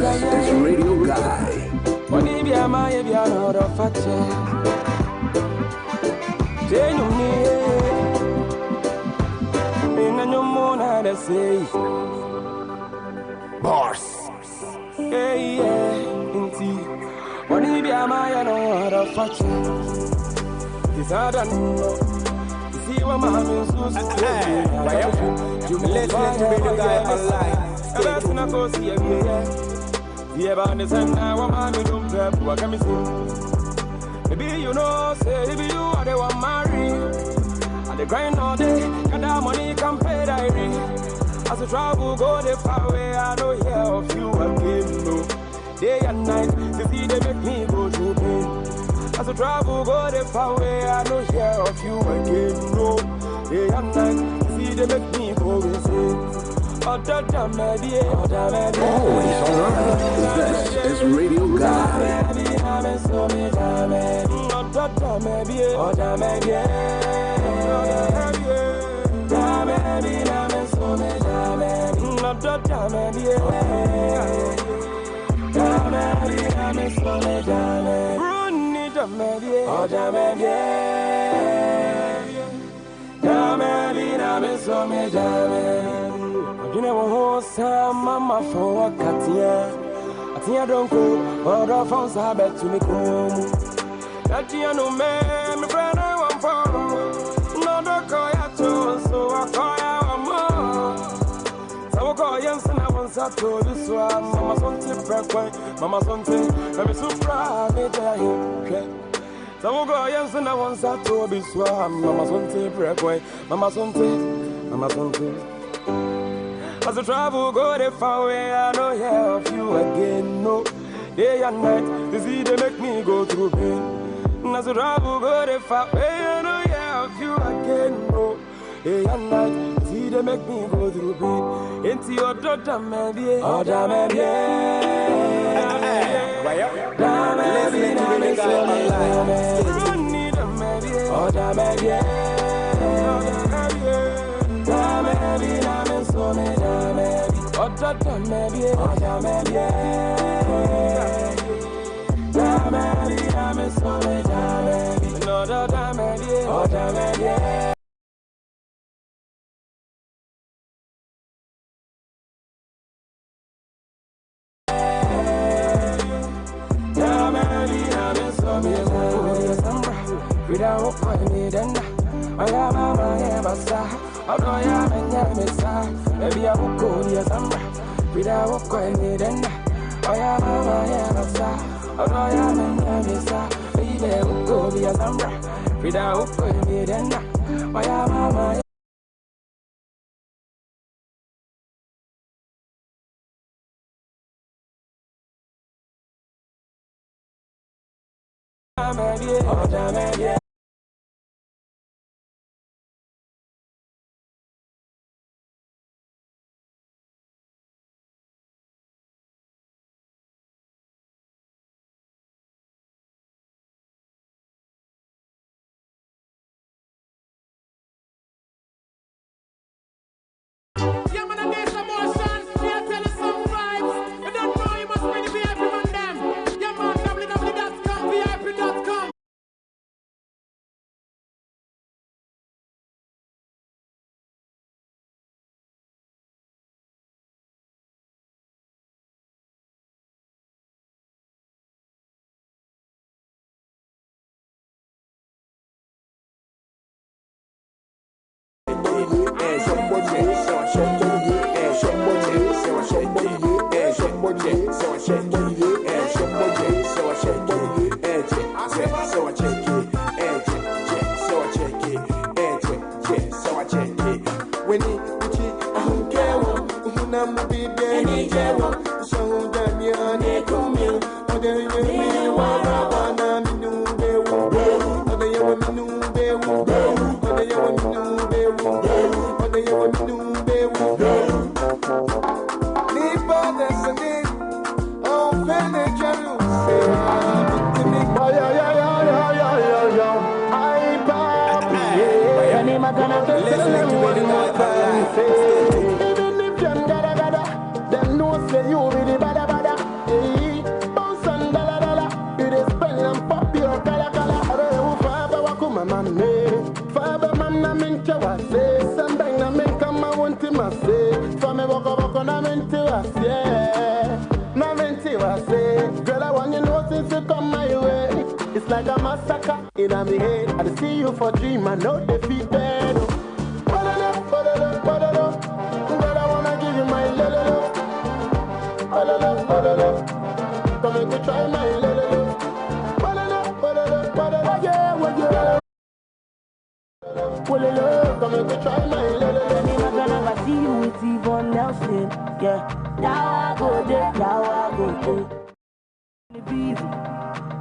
This is Radio Guy. Boss. Hey, yeah, indeed. When you be a man, know how to fetch you. It's hard to know. You see what my man is so you listening to Radio Guy online. I'm asking a go see every year. The about the same now, what man don't prep, what can we see? Maybe you know, say, maybe you are the one married. And the grind all day, got that money, can pay diary. As I travel, go the far away, I don't hear of you again, no. Day and night, the see they make me go through pain. As I travel, go the far away, I don't hear of you again, no. Day and night, the see they make me go insane. Always alright. This is Radio Guy. You know, Mama for a Katia. Atia don't go, or a phone sabbat to me come. That you know, man, my friend, I want for. No, the Koyato, so I call our mom. So I call Yanson, I want to do this one. Mama son tip breakfast, Mama son tip, I'm so proud, they tell him. So I go Yanson, I want to do this one. Mama son tip breakfast, Mama son tip, Mama son tip. As I travel, go the far away, I don't hear of you again, no. Day and night, the see they make me go through pain. As I travel, go the far away, I don't hear of you again, no. Day and night, the see they make me go through pain. Into your daughter, maybe, oh, damn it, without finding then I am a bassa. I am a messa. Maybe I will go to Samba without finding then I am a bassa. I am a messa. Maybe I will go to Samba without finding then I am a Girl, I want you know since you come my way. It's like a massacre in my head. I see you for dream, I know they feel bad. Girl, I wanna give you my love. Come and go try my love. Come and go try my love. I'm gonna see you with Yvonne Nelson. Yeah, now I go there, now I go there.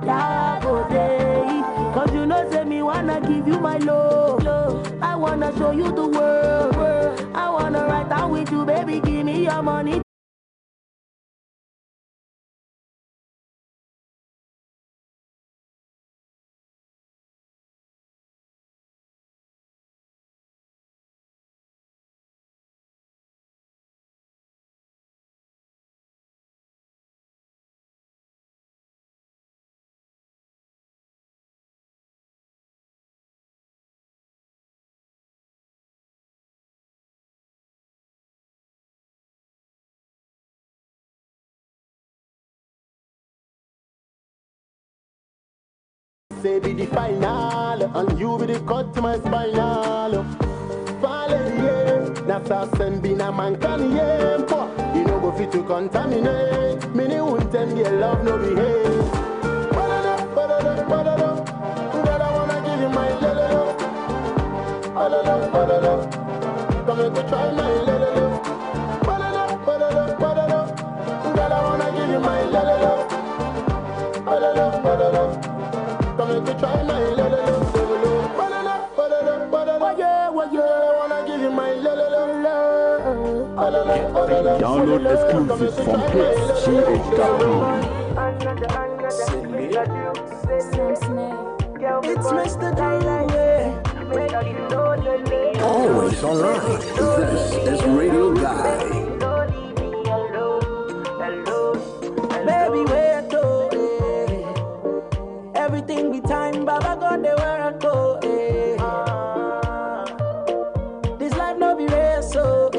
Now I go there. Cause you know, say me wanna give you my love. I wanna show you the world. I wanna ride out with you, baby. Give me your money. Say be the final, and you be the cut to my spinal. Falling, yeah, that's how send be na man can, yeah. You know go fit to contaminate. Many won't tend your love no behave. Girl, I wanna give you my love. Come and go try my love. Girl, I wanna give you my love. Come and try my love. Wanna give you my love. Download exclusives from PSGH.com. It's Mr. Dream. Always online. This is Radio Guy. Baby, wait, oh, everything be time, Baba God, they where I go, This life no be race, so,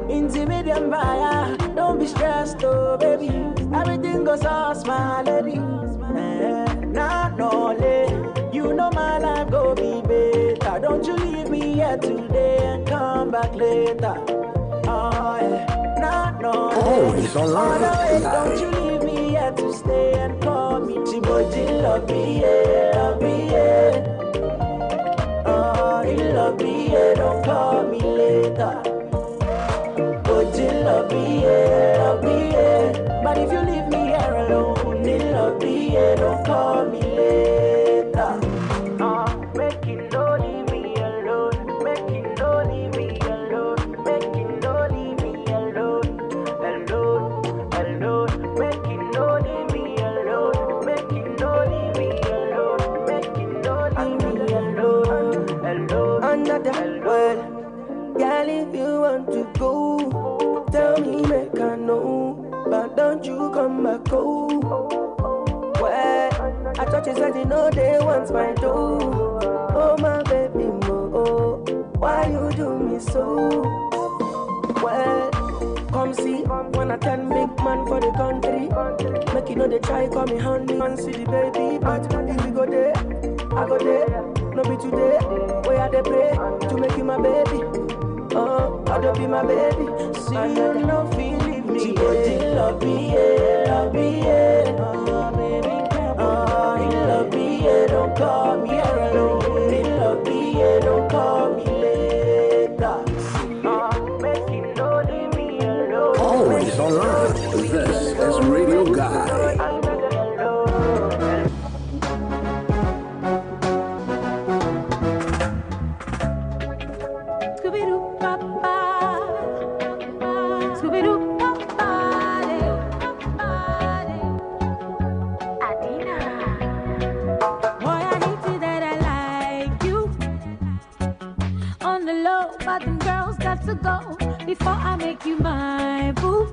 Intimidate fire, don't be stressed, oh, baby. Everything goes all smile, lady. Nah, no, you know my life go be better. Don't you leave me here today and come back later. Oh, yeah. Nah, no, Always online. Don't you leave me here to stay and call me Chibodi, love me, yeah. Oh, you love me, yeah, don't call me later. Bodi, love me, yeah. But if you leave me here alone, you love me, yeah, don't call me later. Make it no leave me alone. Make it no leave me alone. Make it no leave me alone. Alone. Make it no leave me alone. Make it no leave me alone. Make it no leave me alone. Under the world, girl, if you want to go, tell me, make I know. But don't you come back home. Well, I thought you said you know they want my dough. Oh my baby mo, why you do me so? Well, come see, when I turn big man for the country. Make you know they try call me honey and see the baby. But if we go there, I go there. No be today, where I they pray to make you my baby. Oh, I don't be my baby. See you no feel leave me. Love me, yeah. Oh, baby, love me, yeah. Don't call me alone. Love me, yeah. Don't call me later. Make you know leave me alone. Always online. This is Radio Guy. Before I make you my boo,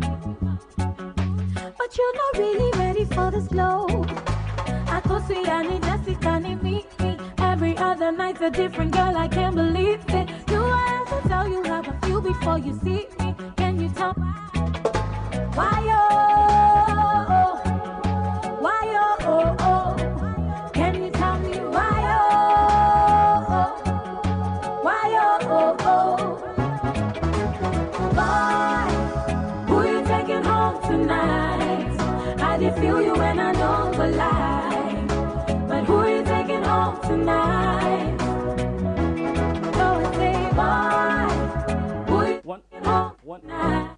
but you're not really ready for the slow. I could see I need Jessica, can meet me every other night's a different girl. I can't believe it. Do I have to tell you how I feel? before you see me. Can you tell me why oh? Can you tell me why oh? Boy, who you taking home tonight? I did feel you when I don't lie. But who you taking home tonight? Go and say, boy, who you taking home tonight?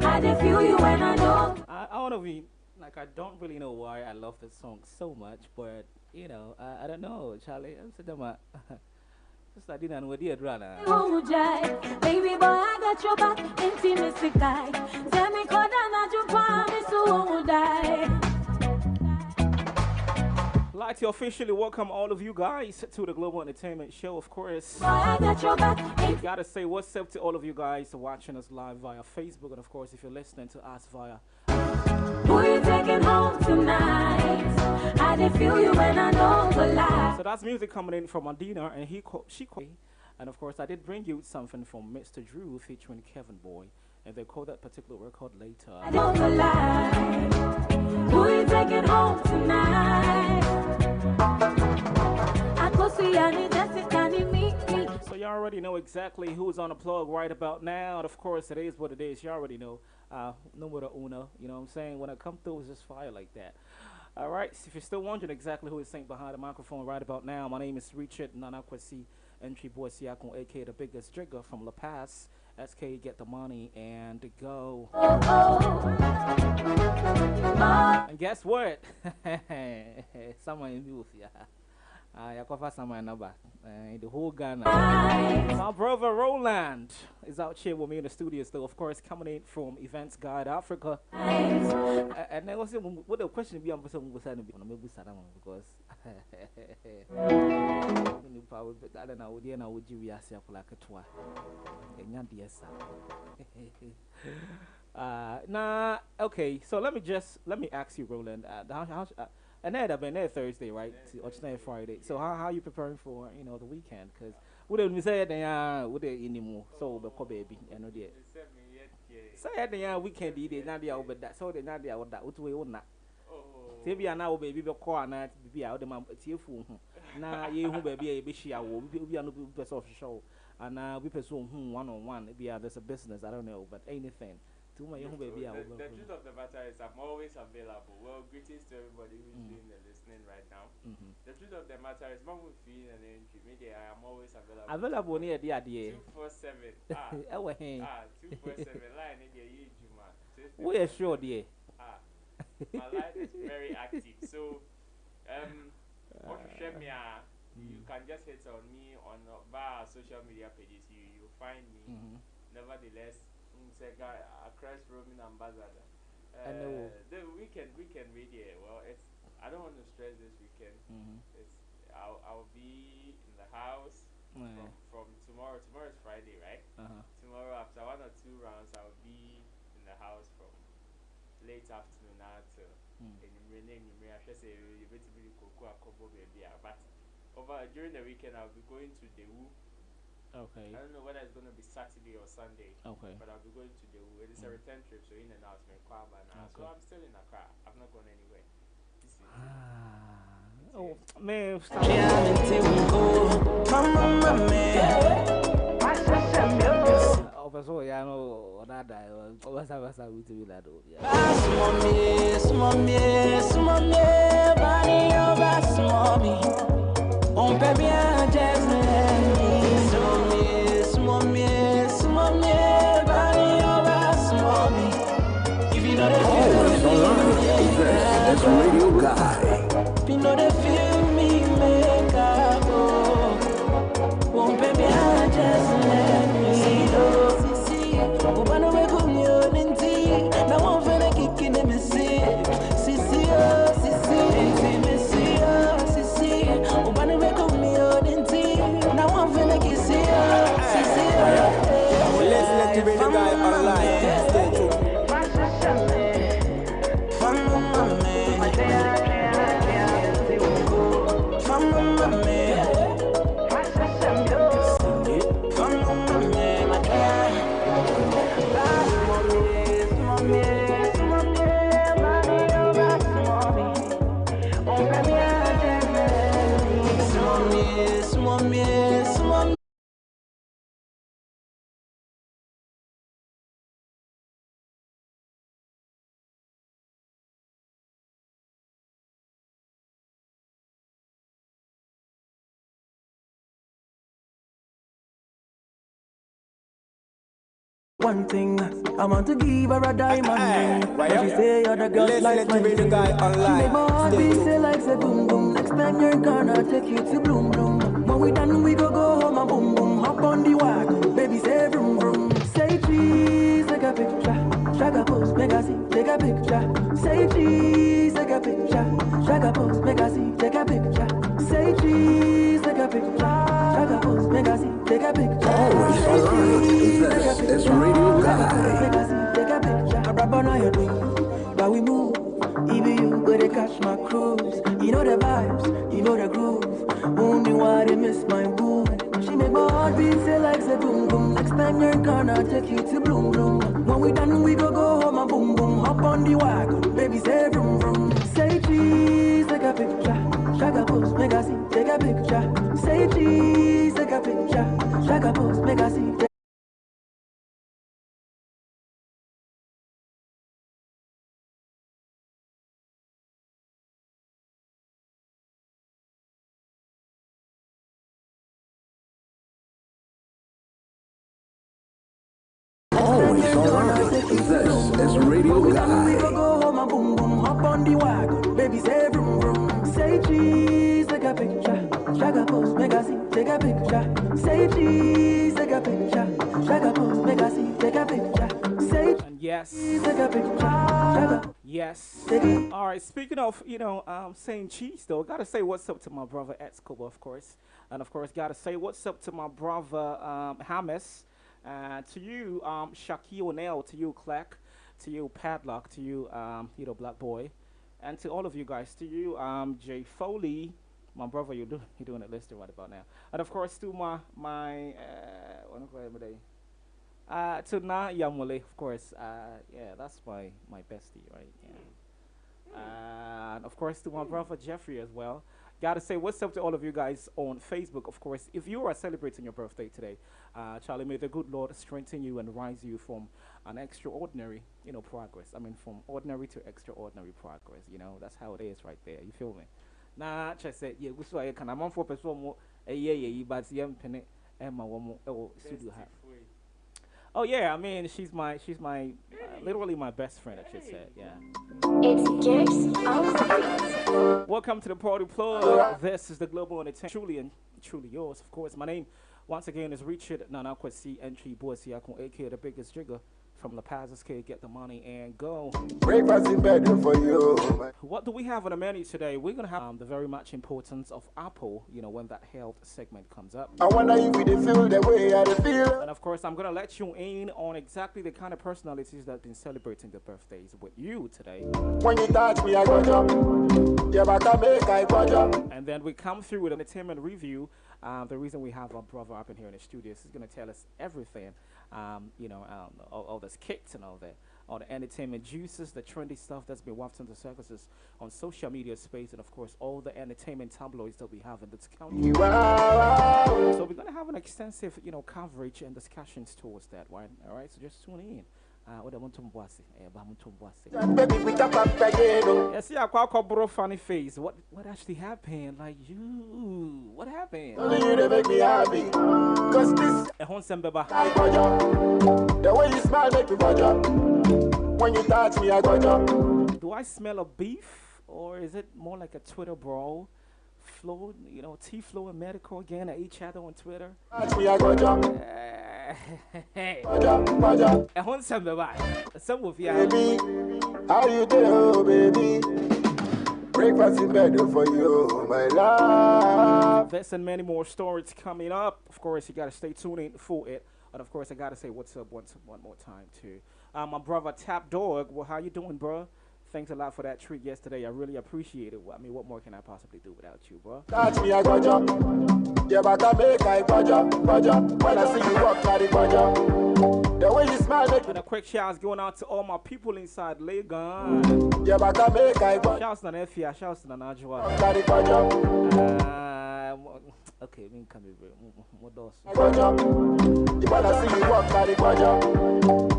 I did feel you when I don't. I want to be like, I don't really know why I love this song so much, but you know, I don't know, Charlie. I'm saying that just I didn't know what you run. Baby boy, I got your back, intimacy guy. Tell me, could I not you promise who won't die? Like to officially welcome all of you guys to the Global Entertainment Show, of course. Boy, I got your back. Gotta say what's up to all of you guys watching us live via Facebook, and of course, if you're listening to us via. Who you taking home tonight? I did feel you when I don't lie. So that's music coming in from Adina, and she called. And of course, I did bring you something from Mr. Drew featuring Kevin Boy, and they call that particular record Later. I don't lie. Who you taking home tonight? I could see I need Jessica, need me. So you already know exactly who's on the plug right about now. And of course, it is what it is. You already know. Numero uno. You know what I'm saying? When I come through, it's just fire like that. All right. So if you're still wondering exactly who is sitting behind the microphone right about now, my name is Richard Nanakwasi Entry Boy Siakon, aka the biggest trigger from La Paz. SK, get the money and go. And guess what? Someone in youth, yeah. I cover someone number in the whole Ghana. My brother Roland is out here with me in the studio still, of course, coming in from Events Guide Africa. And then what the question be on because I don't know, would you like a tour? Nah, okay, so let me ask you, Roland, and that'd been there Thursday, right? Or today Friday. So how you preparing for the weekend? Because we don't say that we don't anymore. So baby, I know that. Say that weekend did not there over that. So they not there with that. What we own that. Maybe I now baby be call night be out the man tearful. Now you who baby a bishi we are no person of show. And we pursue one-on-one. Maybe there's a business, I don't know, but anything. The truth of the matter is I'm always available. Well, greetings to everybody who's doing the listening right now. The truth of the matter is, mom will feel an entry. Maybe I am always available. Available near the idea. 247. 247 line in the Juma. We are sure, dear. My line is very active. So, you can just hit on me on via social media pages. You find me. Nevertheless. Christ Roman ambassador. The weekend radio. Well, I don't want to stress this weekend. I'll be in the house from tomorrow. Tomorrow is Friday, right? Tomorrow after 1 or 2 rounds, I'll be in the house from late afternoon to but during the weekend I'll be going to Daewoo. Okay. I don't know whether it's going to be Saturday or Sunday. Okay. But I'll be going to Daewoo. It is a return trip, so in and out in Kwaba now. So I'm still in Accra. I've not gone anywhere. Oh man, That's Radio Guy. You know they feel me make up. Won't baby, I just let me see. Open away from you, Ninty. Now I'm finna kick in the missy. Sissy, open away from you, Ninty. Now I'm finna kiss you. Sissy, let's let the Radio Guy online. Stay true. One thing, I want to give her a diamond ring. But she say other girls like my the guy online. She make my heart beat say like say boom boom. Next time you're gonna take you to bloom bloom. When we done we go home and boom boom. Hop on the wagon, baby say vroom vroom. Say cheese, take a picture. Shaka pose, make a see, take a picture. Say cheese, take a picture. Shaka pose, make a see, take a picture. Say cheese, take a picture. Shaka pose, make a see, take a picture. Always alright. This is Radio Guy. Take a picture. I rub on your doing, but we move. Even you where they catch my cruise. You know the vibes, you know the groove. Only why they miss my boo. She make my heart beat say like say boom boom. Next time you're gonna take you to bloom bloom. When we done we go home and boom boom. Hop on the wagon, baby say vroom vroom. Say cheese, take a picture. Shaka pose, make a see, take a picture. Say cheese, take a picture. Shaka pose, make a see. Always alright. This is Radio We Guy. go home and boom boom. Hop on the wagon, baby say vroom vroom. Say cheese, take a picture. Shaka pose, make a see, take a picture. Say cheese, take a picture. Shaka pose, make a see, take a picture. Say And yes, cheese, take a picture. Shaka, yes. take it. All right. Speaking of, saying cheese though, gotta say what's up to my brother Escobar, of course, and of course gotta say what's up to my brother Hamis, to you Shaquille O'Neal, to you Clack, to you Padlock, to you Black Boy, and to all of you guys, to you Jay Foley, my brother, you're doing it listed right about now, and of course to my what do I call him today? To Na Yamwale, of course. Yeah, that's my bestie, right? Yeah. And of course to my brother Jeffrey as well. Gotta say what's up to all of you guys on Facebook, of course. If you are celebrating your birthday today, Charlie, may the good Lord strengthen you and rise you from an extraordinary, progress. I mean, from ordinary to extraordinary progress. That's how it is right there. You feel me? Nah, just said, yeah, we saw I can. I'm on for person more. Yeah, but yeah, penny. Emma, one more. Studio have. Oh yeah, I mean she's my literally my best friend. I should say, yeah. It's Gibbs on the beat. Welcome to the Party Plug. This is the Global Entertainment. Truly and truly yours, of course. My name once again is Richard Nanakwesi Entry Boisiakon, aka the biggest jigger from La Paz. Get the money and go. Breakfast in bed for you. What do we have on the menu today? We're gonna have the very much importance of Apple. When that health segment comes up. I wonder if we feel the way I feel. And of course, I'm gonna let you in on exactly the kind of personalities that have been celebrating their birthdays with you today. When you touch me, I go jump. Yeah, but I make I go jump. And then we come through with an entertainment review. The reason we have our brother up in here in the studio is he's gonna tell us everything. All this kicks and all that, all the entertainment juices, the trendy stuff that's been wafted into surfaces on social media space, and of course all the entertainment tabloids that we have in this country. So we're gonna have an extensive, coverage and discussions towards that one. All right, so just tune in. Yes, yeah, bro, funny face. What actually happened? Like you, what happened? You they make me happy. Cause this the way you smile make me go jump. When you touch me, I go jump. Do I smell a beef, or is it more like a Twitter brawl? Flo, T-Flow and Medical again at each other on Twitter. Touch me, I go jump. Baby, how you do, baby? Breakfast in bed for you, my love. This and many more stories coming up. Of course, you gotta stay tuned in for it. And of course, I gotta say what's up one more time too. My brother Tap Dog. Well, how you doing, bro? Thanks a lot for that treat yesterday. I really appreciate it. I mean, what more can I possibly do without you, bro? Touch me, I go jump. Yeah, but I make I go jump. When I see you walk, I go jump. The way you smile make me. And a quick shout going out to all my people inside Legon. Yeah, but I make I go. Shouts to Nefia, shouts to Najwa. Okay, we can come here, more doors. I go jump. Yeah, but I see you walk, I go jump.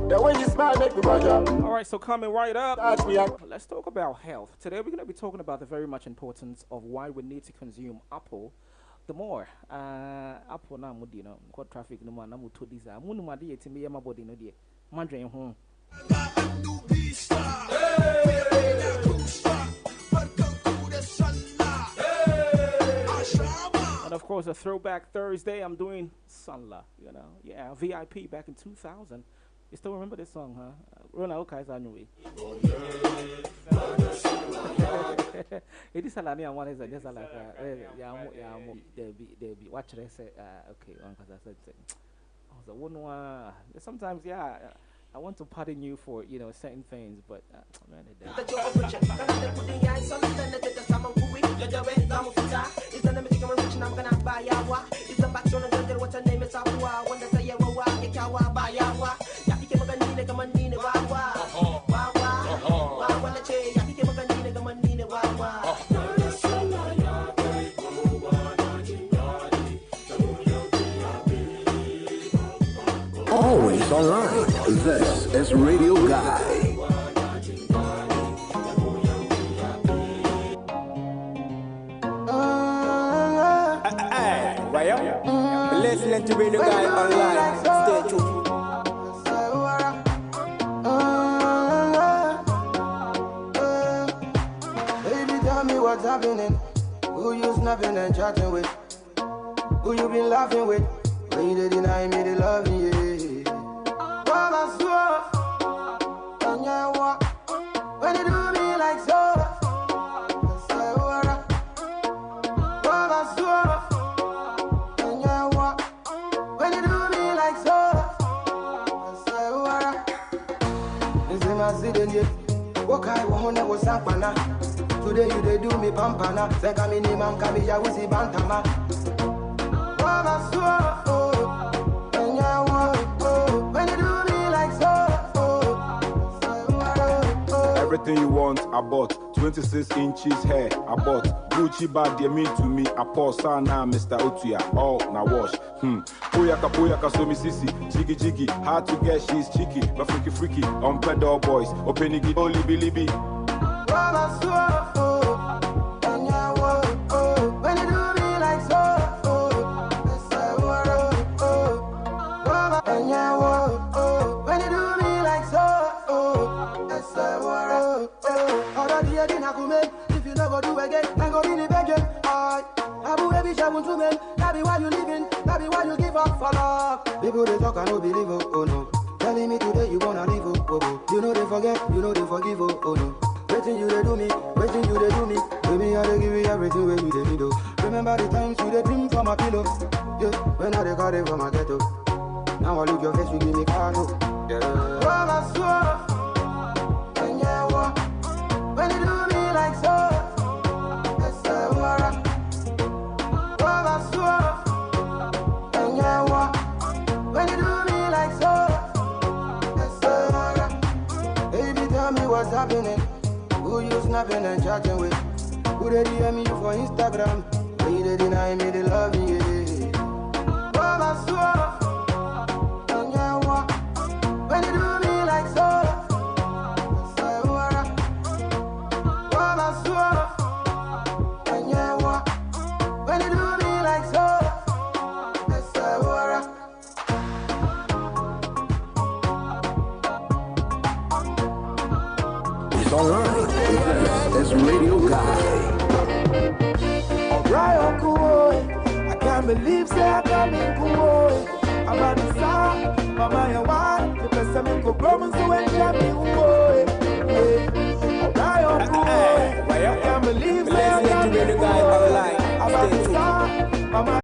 The way you smile make me go jump. All right, so coming right up, Touch me, let's talk about health. Today we're going to be talking about the very much importance of why we need to consume apple the more up on Amudi, what traffic no man, I'm to this. I'm one of my dear to me, my body, no dear. Mandrin home. And of course, a throwback Thursday, I'm doing Sunla, yeah, VIP back in 2000. You still remember this song, huh? Rona Okai's anyway. It is a Lani and one is just like, they'll be watching. I say, okay, because I said, I was one. Sometimes, yeah, I want to pardon you for, certain things, but man, it doesn't. Always online. This is Radio Guy. Listening to Radio Guy online. Stay tuned. Baby, tell me what's happening. Who you snapping and chatting with? Who you been laughing with? When you deny me the love, yeah. Baba so, and yeah, what? When you do me like so, I say what? Baba so, and yeah, what? When you do me like so, I say what? This is my city, yeah. What I want to was Sampana. Today you they do me pampana. Say come in, man, come here, we see bantama. Baba so. Everything you want, I bought. 26 inches hair, I bought. Gucci bag, they mean to me. I pour sana, Mr. Otuya. All now wash. Poyaka, so me sissy. Jiggy, hard to get, she's cheeky. But freaky, on pedal boys. Open it, only Billy. When you do me like so, when you do me like so, if you never do again, I go really begging. Abu baby, shamun to men. That be why you living, that be why you give up for love. People they talk, I no believe, oh no. Telling me today you wanna leave, oh. You know they forget, you know they forgive, oh no. Waiting you they do me, waiting you they do me. Baby, I they give you everything when you they need, oh. Remember the times you they dream for my pillow. Yeah, when I they got it from my ghetto. Now I look your face, you give me card, oh. Yeah. And yeah, what? When you do me like so, I say what? And yeah, what? When you do me like so, I say what? Baby, tell me what's happening. Who you snapping and chatting with? Who they DM you for Instagram? When they deny me the love, yeah. And yeah, what? When you do me like so, I say what? And yeah, what? When you do me like so, I say what? It's online. This is Radio Guy. Alright, cool. I can't believe say I come in cool. I'm on the side, mama, you want the best of me go broken so when you have me cool. Alright, cool. I can't believe say I come in cool. I'm on the side, mama.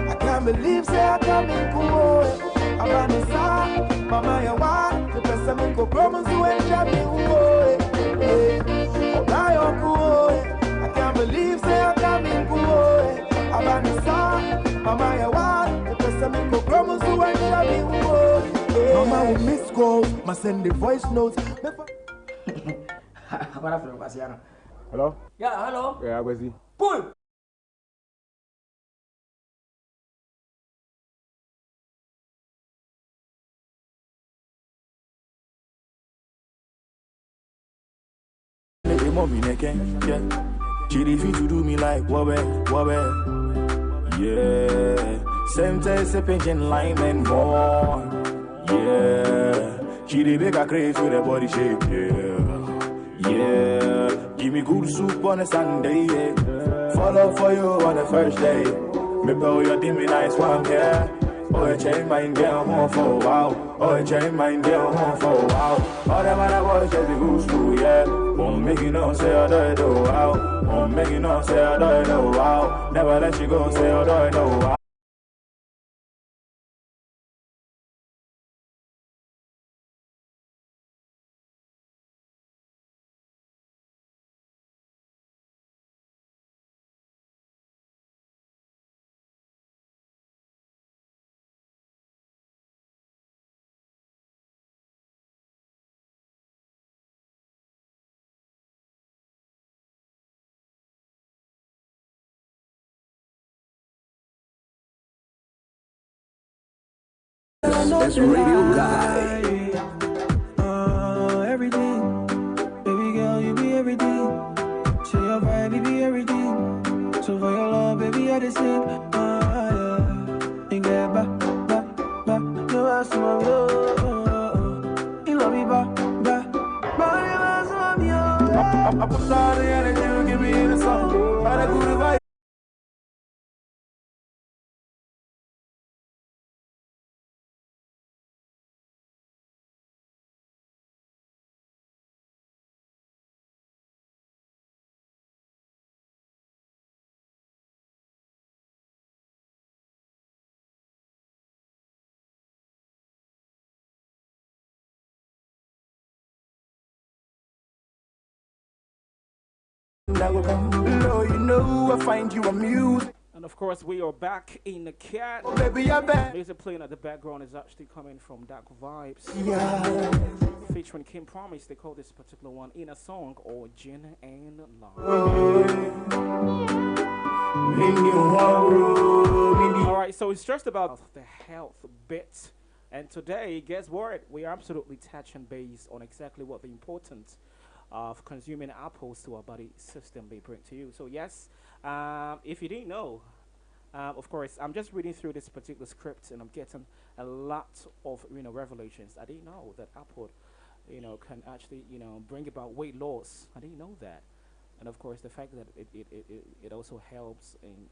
I can't believe say I come in cool. I'm on the side, mama, you want the best of me go broken so when you have me cool. I can't believe say I come in Moscow, ma send the voice notes. Hello? Yeah, hello. Yeah, I see. Pull. She refuse to do me like wobble. Yeah. Same time pigeon lime and more. Yeah. She dey make her craze with her body shape. Yeah. Give me good soup on a Sunday. Yeah. Follow for you on the first day. Me blow your dimmy nice one, yeah. Oh, a chain mine girl home for a while. Oh, a chain mine girl home for a while. All them other boys just be good school, yeah. Won't make you know, say I don't know how. Won't make you know, say I don't know how. Never let you go, say I don't know how. That's Radio Guy. Everything, baby girl, you be everything. Say your vibe, you be everything. So for your love, baby, I just sing. Yeah. You get back. You ask me, you love me back. I put all the energy you give me in the song. All the good vibe. Lord, you know I find you amusing. And of course, we are back in the cat. Oh, baby, I'm back. Music playing at the background is actually coming from Dark Vibes. Yeah. Featuring Kim Promise. They call this particular one In a Song or Gin and Love. Alright, so it's just about the health bit. And today, guess what? We are absolutely touching base on exactly what the importance of consuming apples to our body system they bring to you. So yes, if you didn't know, of course, I'm just reading through this particular script and I'm getting a lot of revelations. I didn't know that apple, can actually bring about weight loss. I didn't know that, and of course the fact that it also helps in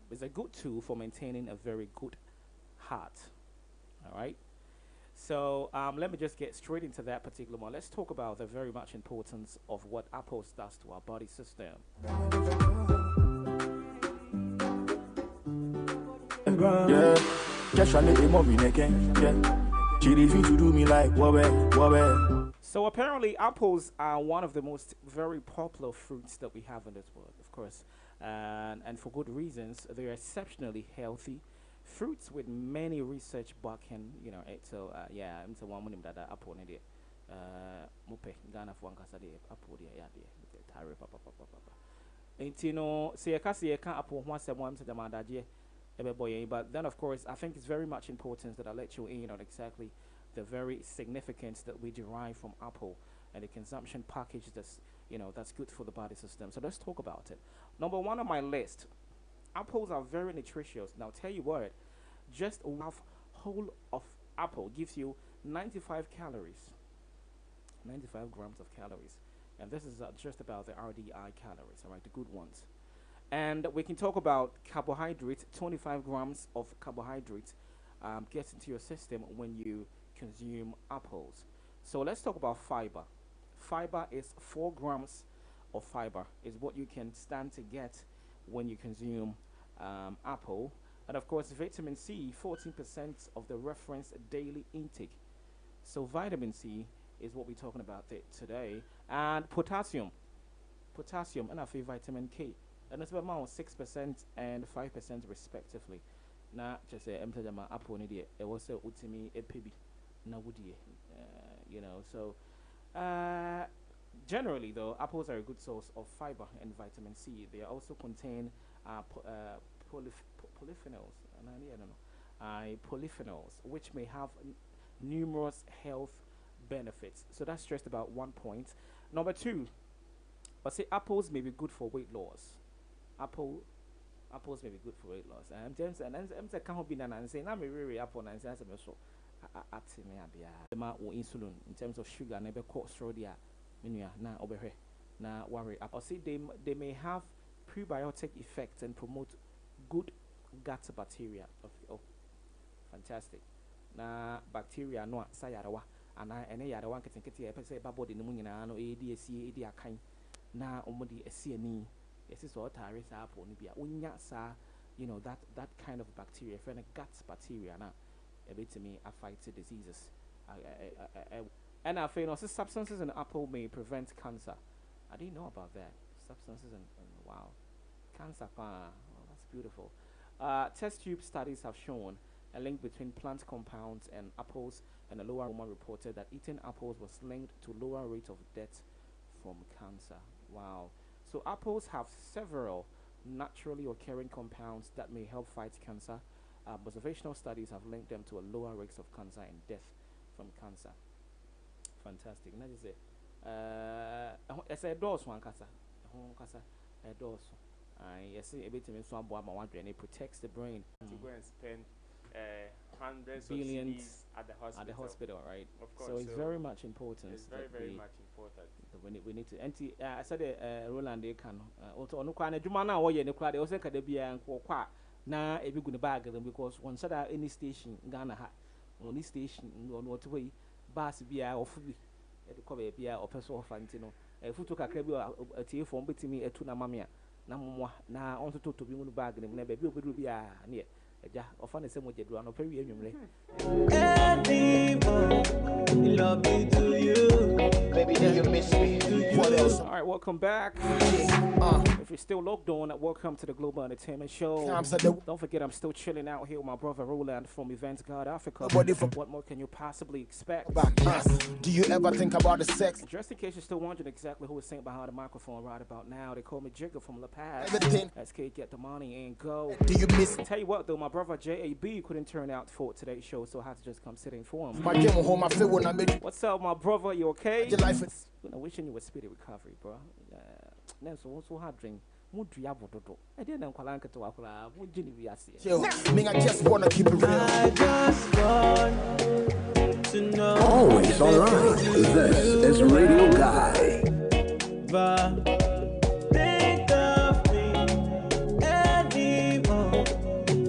is a good tool for maintaining a very good heart. All right. So let me just get straight into that particular one. Let's talk about the very much importance of what apples does to our body system. Yeah, just trying to mommy again. Yeah, she refuse to do me like wobble. So apparently, apples are one of the most very popular fruits that we have in this world, of course, and for good reasons. They are exceptionally healthy. Fruits with many research backing, so I'm the one that apple in there. Mupe Ghana for apple there, papa. Say I can't apple once a month to the man but then of course I think it's very much important that I let you in on exactly the very significance that we derive from apple and the consumption package that's that's good for the body system. So let's talk about it. Number one on my list. Apples are very nutritious. Now, tell you what, just a half whole of apple gives you 95 calories, 95 grams of calories. And this is just about the RDI calories, all right, the good ones. And we can talk about carbohydrates. 25 grams of carbohydrates gets into your system when you consume apples. So let's talk about fiber. Fiber is 4 grams of fiber is what you can stand to get when you consume apple. And of course, vitamin C, 14% of the reference daily intake. So vitamin C is what we're talking about today. And potassium, and I feel vitamin K. And it's about 6% and 5% respectively. na just say em jama apple ni de e was say utimi epebi na wudie you know. So generally though, apples are a good source of fiber and vitamin C. They also contain polyphenols, and I don't know, polyphenols, which may have numerous health benefits. So that's just about 1 point. Number 2, but say apples may be good for weight loss. Apples may be good for weight loss. And James and I'm saying can't be none and saying I'm really apple and saying so at me abia or insulin in terms of sugar never caught strodia minua na obehe na worry apple. See they may have prebiotic effects and promote good gut bacteria of fantastic. Na bacteria no sayarawa ana ene yarawa nketenkete e pese ba body no mu nyina no edi esi akan na omodi esi ani esi so tare sa apple ni bia onya sa you know that kind of bacteria friend gut bacteria na a bit to me fight diseases and I feel substances in apple may prevent cancer. I didn't know about that. Substances and wow, cancer. Oh, that's beautiful. Test tube studies have shown a link between plant compounds and apples, and a lower woman reported that eating apples was linked to lower rate of death from cancer. Wow. So apples have several naturally occurring compounds that may help fight cancer. Observational studies have linked them to a lower rates of cancer and death from cancer. Fantastic. That is it. It's a dose one casa. A dose. Yes, a bit of some boy, and it protects the brain. To go and spend hundreds billions of at the hospital, right? Of course. So it's very much important. It's very much important. We need to. And I said, Roland, they can also on Kwana Jumana or Yenukra, they also can be and qua na a big good bag of them because one said any station Ghana only station on what way bus beer or food at the cover beer or personal fantino. If you took a crab a tea from between me a tuna mamia, na also to be on the bag and never be near. Ja, often the same with the drone of very love me to you. Baby, do you miss me? What else? Alright, welcome back. If you're still locked on, welcome to the Global Entertainment Show. Don't forget, I'm still chilling out here with my brother Roland from Events God Africa. What more can you possibly expect? Do you ever think about the sex? Just in case you're still wondering exactly who is sitting behind the microphone right about now, they call me Jigger from La Paz. SK, get the money and go. Do you miss? Tell you what though, my brother JAB couldn't turn out for today's show, so I had to just come sit in for him. What's up, my brother? You okay? Your life is wishing you a speedy recovery, bro. So also hard drink. I didn't to I just wanna keep it real. I just want to know. Always alright. This is Radio Guy. Think of me anymore.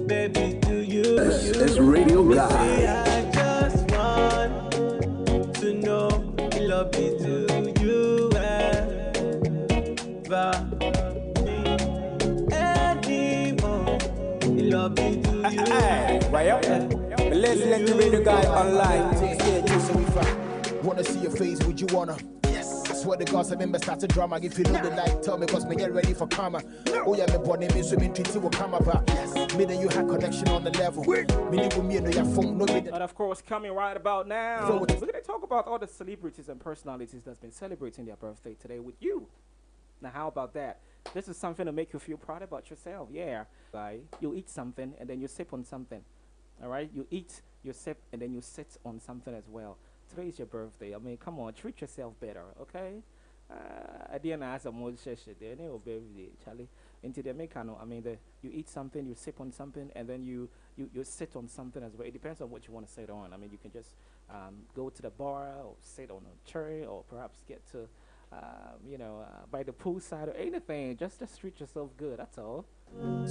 Baby, do you? This is Radio Guy. I just want to know. Love me to you ever. Love me to you. Why up? Listening to Radio Guy online. Wanna see your face, would you wanna? Yes. I swear to God, I remember start a drama. If you know the light, tell me, cause me get ready for karma. Oh yeah, me born me so me treat you will come up. Yes. Me and you had connection on the level. Me know your phone, no me. And of course, coming right about now, we're gonna talk about all the celebrities and personalities that's been celebrating their birthday today with you. Now, how about that? This is something to make you feel proud about yourself. Yeah, right? You eat something and then you sip on something. All right? You eat, you sip, and then you sit on something as well. Today is your birthday. I mean, come on, treat yourself better, okay? I didn't ask a more session. Charlie. Into the mechano, I mean, you eat something, you sip on something, and then you sit on something as well. It depends on what you want to sit on. I mean, you can just go to the bar or sit on a chair or perhaps get to by the poolside or anything, just treat yourself good. That's all.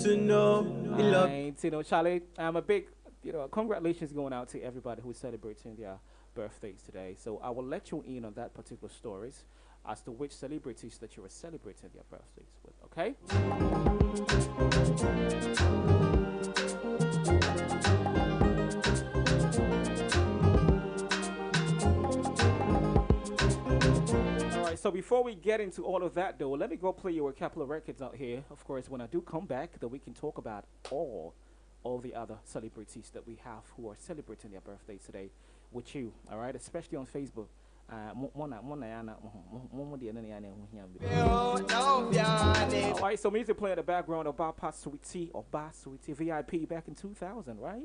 To know, Charlie, I'm a big, congratulations going out to everybody who's celebrating their birthdays today. So I will let you in on that particular stories as to which celebrities that you are celebrating their birthdays with. Okay. So before we get into all of that, though, let me go play you a couple of records out here. Of course, when I do come back, then we can talk about all all the other celebrities that we have who are celebrating their birthday today with you, all right? Especially on Facebook. Alright, so music playing in the background of Bapa Sweetie or Ba Sweetie VIP back in 2000, right?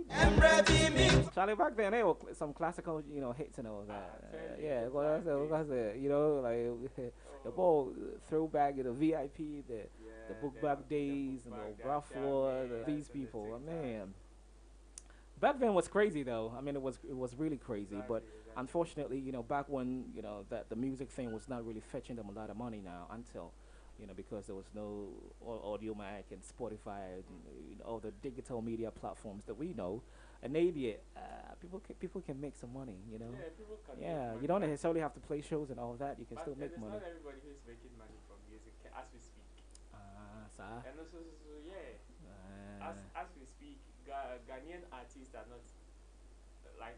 Charlie, back then, there were some classical, hits and all that. Yeah, well, that's like, the whole throwback, VIP, the book back days, and the rough war, these people, man. Back then was crazy though. I mean, it was really crazy. But unfortunately, back when that the music thing was not really fetching them a lot of money now until, because there was no Audio Mac and Spotify and all the digital media platforms that we know. And maybe people can make some money. Yeah, people can. Yeah, you don't necessarily have to play shows and all of that. You can still make money. Not everybody who's making money from music as we speak. And also, yeah, as we speak. Ghanaian artists are not like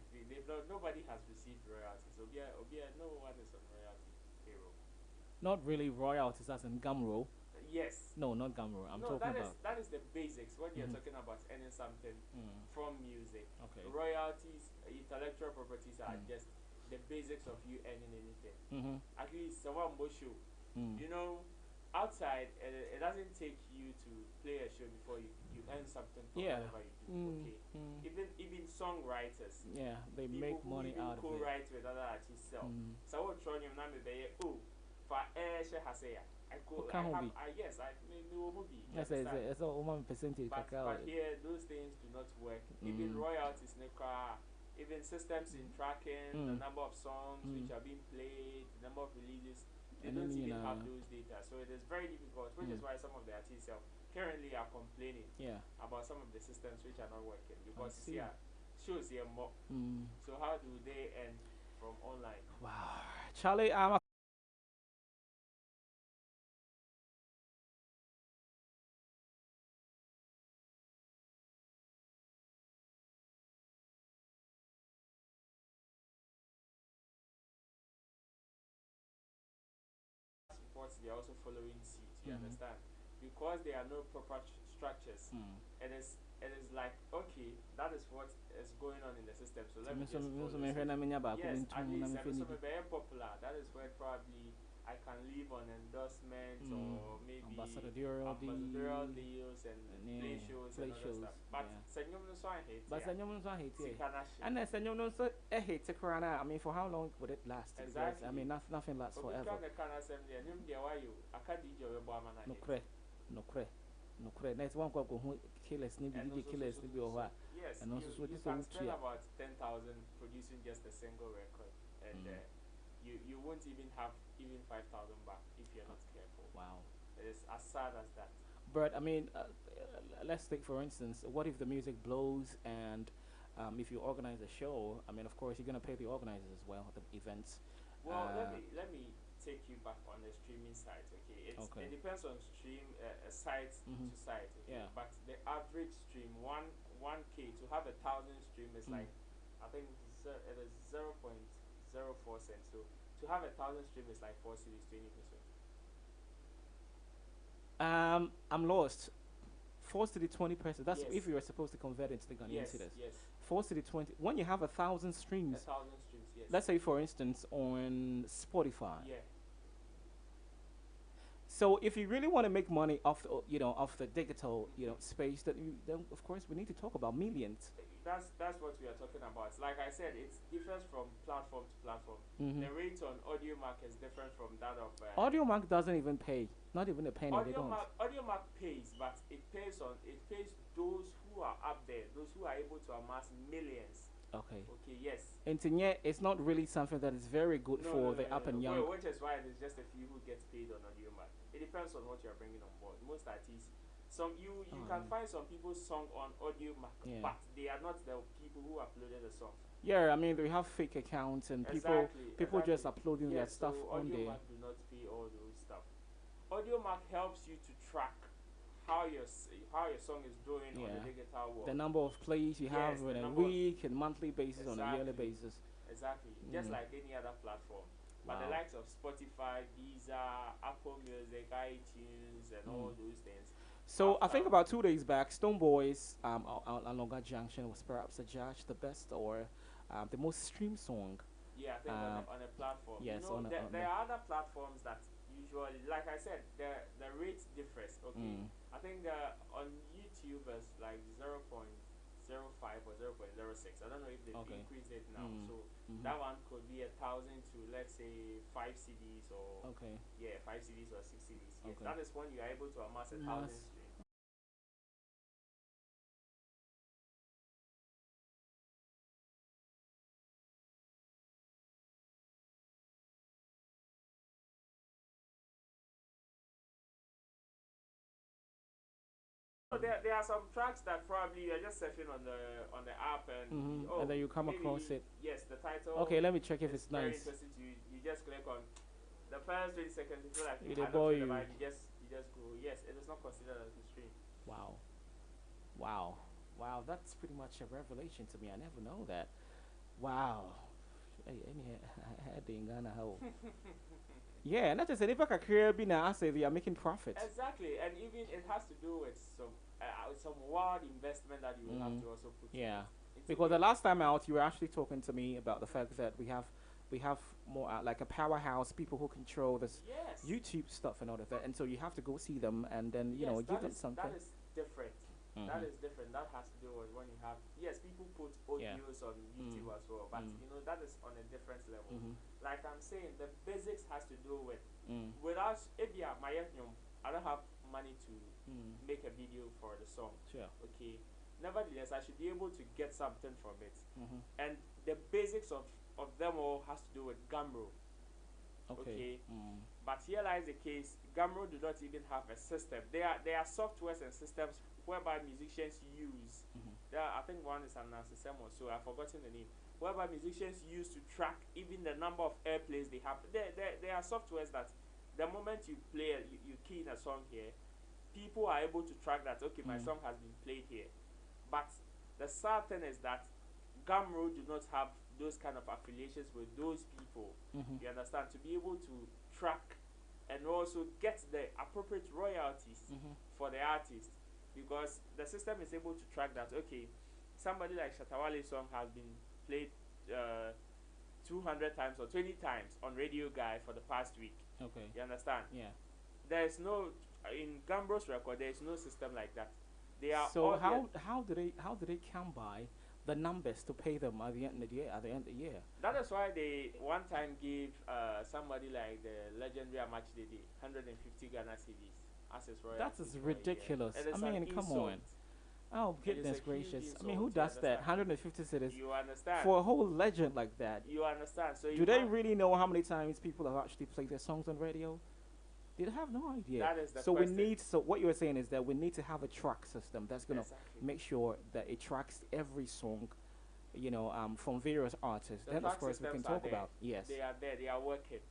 nobody has received royalties. No one is on royalty payroll. Not really royalties, as in Gumroad. Yes. No, not Gumroad. I'm talking about. That is the basics when you're talking about earning something from music. Okay. Royalties, intellectual properties are just the basics of you earning anything. At least someone will show. Outside, it doesn't take you to play a show before you earn something from whatever you do. Even songwriters. Yeah, they make money out of it. Co-write with other artists. So what trying to name it? For yes, I know movie. Yes, it's a woman percentage. But here, those things do not work. Even royalties, even systems in tracking, the number of songs which are being played, the number of releases. They don't even have those data, so it is very difficult, which is why some of the artists currently are complaining about some of the systems which are not working, because shows here more. So how do they earn from online? Wow, Charlie, I'm a they are also following suit, you understand? Because there are no proper structures, it is like, okay, that is what is going on in the system, so let me just follow yes, at least very popular. That is where probably I can live on endorsements or maybe ambassadorial deals and play shows and other stuff. But Senyum no so I hate and then Senyum no so I hate I mean, for how long would it last? Exactly. I mean, nothing lasts forever. No credit. Next one go killers need killers to be over. Yes, and also you can spend about 10,000 producing just a single record, and you won't even have even 5,000 back if you're not careful. Wow, it is as sad as that. But I mean, let's take for instance, what if the music blows and if you organize a show? I mean, of course, you're gonna pay the organizers as well, the events. Well, let me take you back on the streaming side, okay? It depends on stream site to site, okay? Yeah. But the average stream, 1K to have 1,000 stream is like, I think it is 0.04 cents. So to have 1,000 stream is like 4 cedis, 20%. I'm lost. 4 to the 20%. That's if you are supposed to convert it into the Ghanaian cedis. Yes. 4 to the 20. When you have 1,000 streams. 1,000 streams, yes. Let's say, for instance, on Spotify. Yeah. So if you really want to make money off the, off the digital, space, then of course we need to talk about millions. That's what we are talking about. Like I said, it differs from platform to platform. The rate on AudioMac is different from that of. AudioMac doesn't even pay, not even a penny. AudioMac pays, but it pays those who are up there, those who are able to amass millions. Okay. Okay. Yes. And yet, it's not really something that is very good for the up and young. Well, which is why there's just a few who get paid on AudioMac. It depends on what you are bringing on board. Most artists, you can find some people's song on AudioMac, but they are not the people who uploaded the song. Yeah, I mean they have fake accounts and people just uploading their stuff on there. AudioMac do not pay all those stuff. AudioMac helps you to track how your song is doing on the digital world. The number of plays you have on a week and monthly basis, on a yearly basis. Exactly, just like any other platform. But the likes of Spotify, Deezer, Apple Music, iTunes, and all those things, So I think about 2 days back, Stone Boys on Longa Junction was perhaps adjudged the best or the most streamed song. Yeah, I think on a platform. Yes, you know, there are other platforms that usually, like I said, the rate differs. Okay, I think on YouTube is like 0.05 or 0.06. I don't know if they've increased it now. So that one could be 1,000 to let's say 5 CDs or 5 CDs or 6 CDs. Yes, that is when you are able to amass 1,000 streams. So there are some tracks that probably you're just surfing on the app and and then you come across it. Yes, the title. Okay, let me check if it's very nice. interesting to you. You just click on the first 20 seconds. You feel like It I don't bore feel the you. vibe, you just go. Yes, it is not considered as a stream. Wow, that's pretty much a revelation to me. I never know that. Wow. Yeah, not just if I can career be now, I say they are making profits. Exactly, and even it has to do with some wild investment that you will have to also put. Yeah, because the last time out, you were actually talking to me about the fact that we have more like a powerhouse, people who control this YouTube stuff and all of that, and so you have to go see them and then you know give them something. That is different. That is different. That has to do with when you have people put audios on YouTube as well, but you know that is on a different level. Like I'm saying, the basics has to do with without I don't have money to make a video for the song. Sure. Okay. Nevertheless, I should be able to get something from it. And the basics of them all has to do with Gumroad. Okay. But here lies the case. Gumroad do not even have a system. There are softwares and systems whereby musicians use. I think one is an system or so. I've forgotten the name. Whereby musicians use to track even the number of airplays they have. There are softwares that the moment you play, you key in a song here, people are able to track that. Okay, my song has been played here. But the sad thing is that Gumroad do not have those kind of affiliations with those people. You understand? To be able to track and also get the appropriate royalties for the artist, because the system is able to track that. Okay, somebody like Shatawale's song has been played 200 times or 20 times on Radio Guy for the past week. Okay. You understand? Yeah. There is no in Gumroad's record. There is no system like that. They are so how do they come by the numbers to pay them at the end of the year? That is why they one time gave somebody like the legendary Amachi Dede 150 Ghana cedis as his royalty. That is ridiculous. I mean, come on. Oh goodness gracious! I mean, who does that? 150 cedis. You understand? For a whole legend like that. You understand? So do they really know how many times people have actually played their songs on radio? They have no idea. That is the so question. we need. So what you were saying is that we need to have a track system that's gonna make sure that it tracks every song, you know, from various artists. Then of course we can talk about. Yes. They are there. They are working,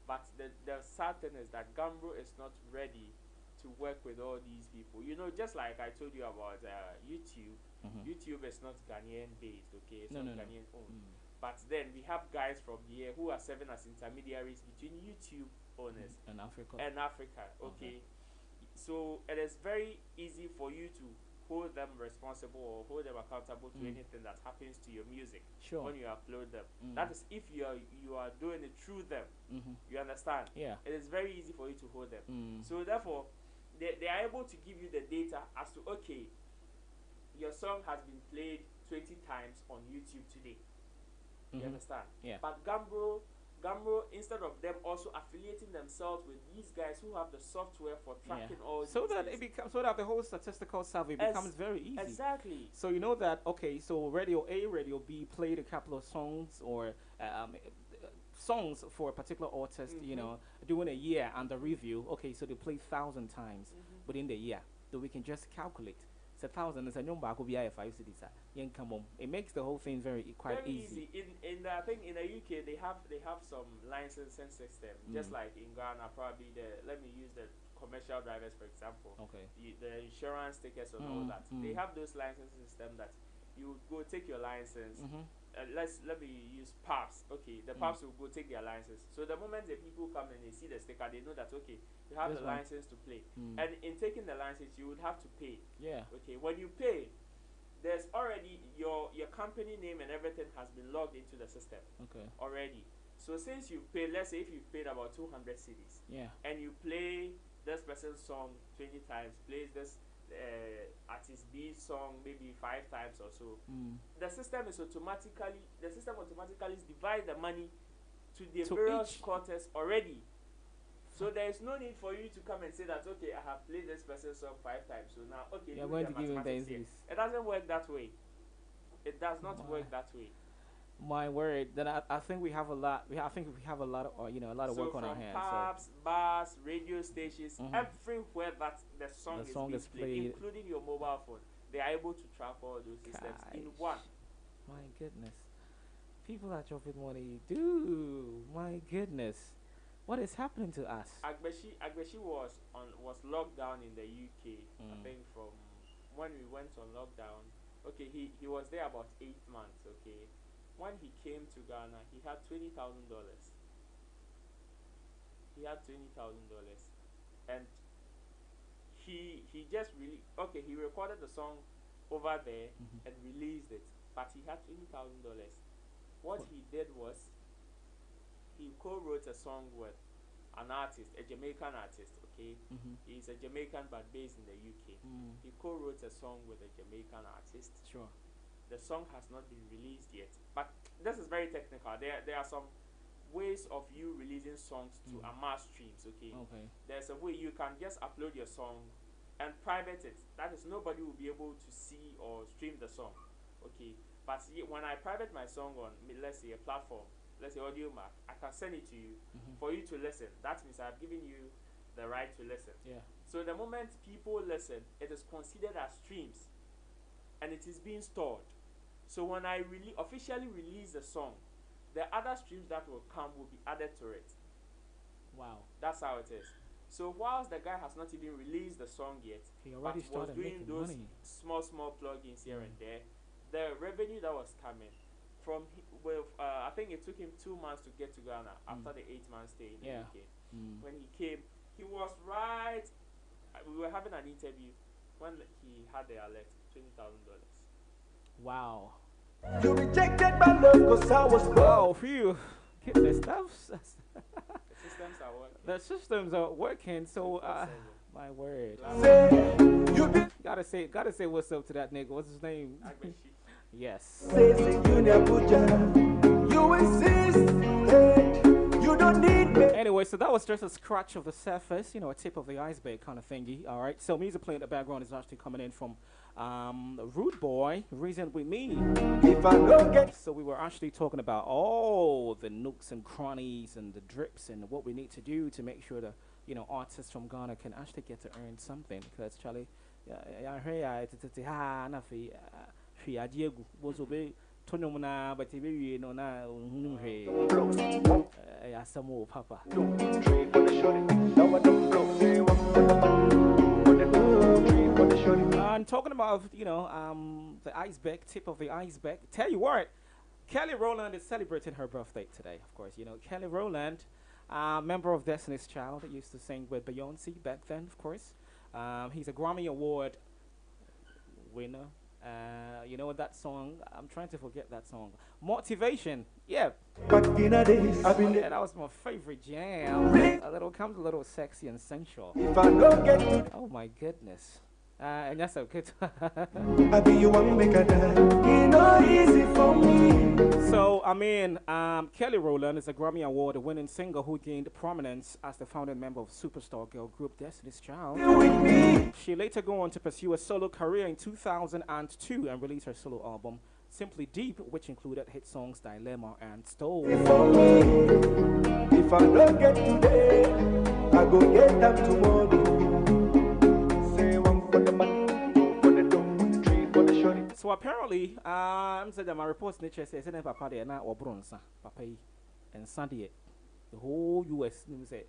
but the sad thing is that Gumroad is not ready to work with all these people. You know, just like I told you about YouTube. YouTube is not Ghanaian based. Okay, it's not Ghanaian owned. But then we have guys from here who are serving as intermediaries between YouTube owners and Africa. Okay. So it is very easy for you to hold them responsible or hold them accountable to anything that happens to your music when you upload them. That is if you are doing it through them. You understand? Yeah. It is very easy for you to hold them. So therefore, they are able to give you the data as to, okay, your song has been played 20 times on YouTube today. You understand? Yeah. But Gumroad, instead of them also affiliating themselves with these guys who have the software for tracking all so these that things. it becomes the whole statistical survey becomes very easy. Exactly. So you know that so Radio A, Radio B played a couple of songs or songs for a particular artist, you know, doing a year and the review. Okay, so they played 1,000 times within the year. So we can just calculate. It's 1,000. It's a number could be 5 cities. It makes the whole thing quite easy. In I think in the UK they have some licensing system, just like in Ghana. Probably let me use the commercial drivers for example. Okay. The insurance tickets and all that. They have those licensing system that you go take your license, let me use pubs. Okay, the pubs will go take their license. So the moment the people come and they see the sticker, they know that okay, you have the license to play. And in taking the license, you would have to pay. Yeah. Okay, when you pay, there's already your company name and everything has been logged into the system. Okay. Already. So since you pay, let's say if you've paid about 200 CDs, and you play this person's song 20 times, plays this artist B song maybe 5 times or so, the system automatically divides the money to the various quarters already. So there is no need for you to come and say that okay, I have played this person's song 5 times, so now okay, you're going to give him the it doesn't work that way. It does not work that way. My word, then I think we have a lot. I think we have a lot of a lot of work on our hands. Pubs, bars, radio stations, everywhere that the song is played, including your mobile phone, they are able to track all those systems in one. My goodness, people are dropping money, dude. My goodness, what is happening to us? Agbeshi was locked down in the UK. I think from when we went on lockdown. Okay, he was there about 8 months. Okay. When he came to Ghana, he had $20,000. And he just really he recorded the song over there and released it, but he had $20,000. What he did was he co-wrote a song with an artist, a Jamaican artist. Okay, he's a Jamaican but based in the UK. He co-wrote a song with a Jamaican artist. Sure. The song has not been released yet, but this is very technical. There are some ways of you releasing songs to amass streams. Okay. There's a way you can just upload your song and private it. That is, nobody will be able to see or stream the song. Okay. But when I private my song on, let's say a platform, let's say Audiomack, I can send it to you for you to listen. That means I've given you the right to listen. Yeah. So the moment people listen, it is considered as streams, and it is being stored. So when I officially release the song, the other streams that will come will be added to it. Wow. That's how it is. So whilst the guy has not even released the song yet, he already started doing making those money. small plugins here and there, the revenue that was coming from I think it took him 2 months to get to Ghana after the 8 months stay in the UK. When he came, he was right. We were having an interview when he had the alert, $20,000. Wow. You rejected my love because I was wow. Phew. The stuff. The systems are working. The systems are working. So, my word. Gotta say what's up to that nigga. What's his name? Yes. You insist. You don't need me. Anyway, so that was just a scratch of the surface, a tip of the iceberg kind of thingy. All right. So music playing in the background is actually coming in from Rude Boy, Reason With Me. If I don't get. So we were actually talking about all the nooks and crannies and the drips and what we need to do to make sure that artists from Ghana can actually get to earn something. Because Charlie, Papa. And talking about, the iceberg, tip of the iceberg. Tell you what, Kelly Rowland is celebrating her birthday today, of course. Kelly Rowland, member of Destiny's Child, used to sing with Beyonce back then, of course. He's a Grammy Award winner. You know that song? I'm trying to forget that song. Motivation. Yeah. That was my favorite jam. Comes a little sexy and sensual. If I don't get it. Oh my goodness. And that's so good. Easy for me. So, Kelly Rowland is a Grammy Award winning singer who gained prominence as the founding member of superstar girl group Destiny's Child. She later go on to pursue a solo career in 2002 and release her solo album, Simply Deep, which included hit songs Dilemma and Stole. If I don't get today, I go get them tomorrow. So apparently, said that my reports nature says that Papa de na or bronze, Papa and Sunday, the whole US say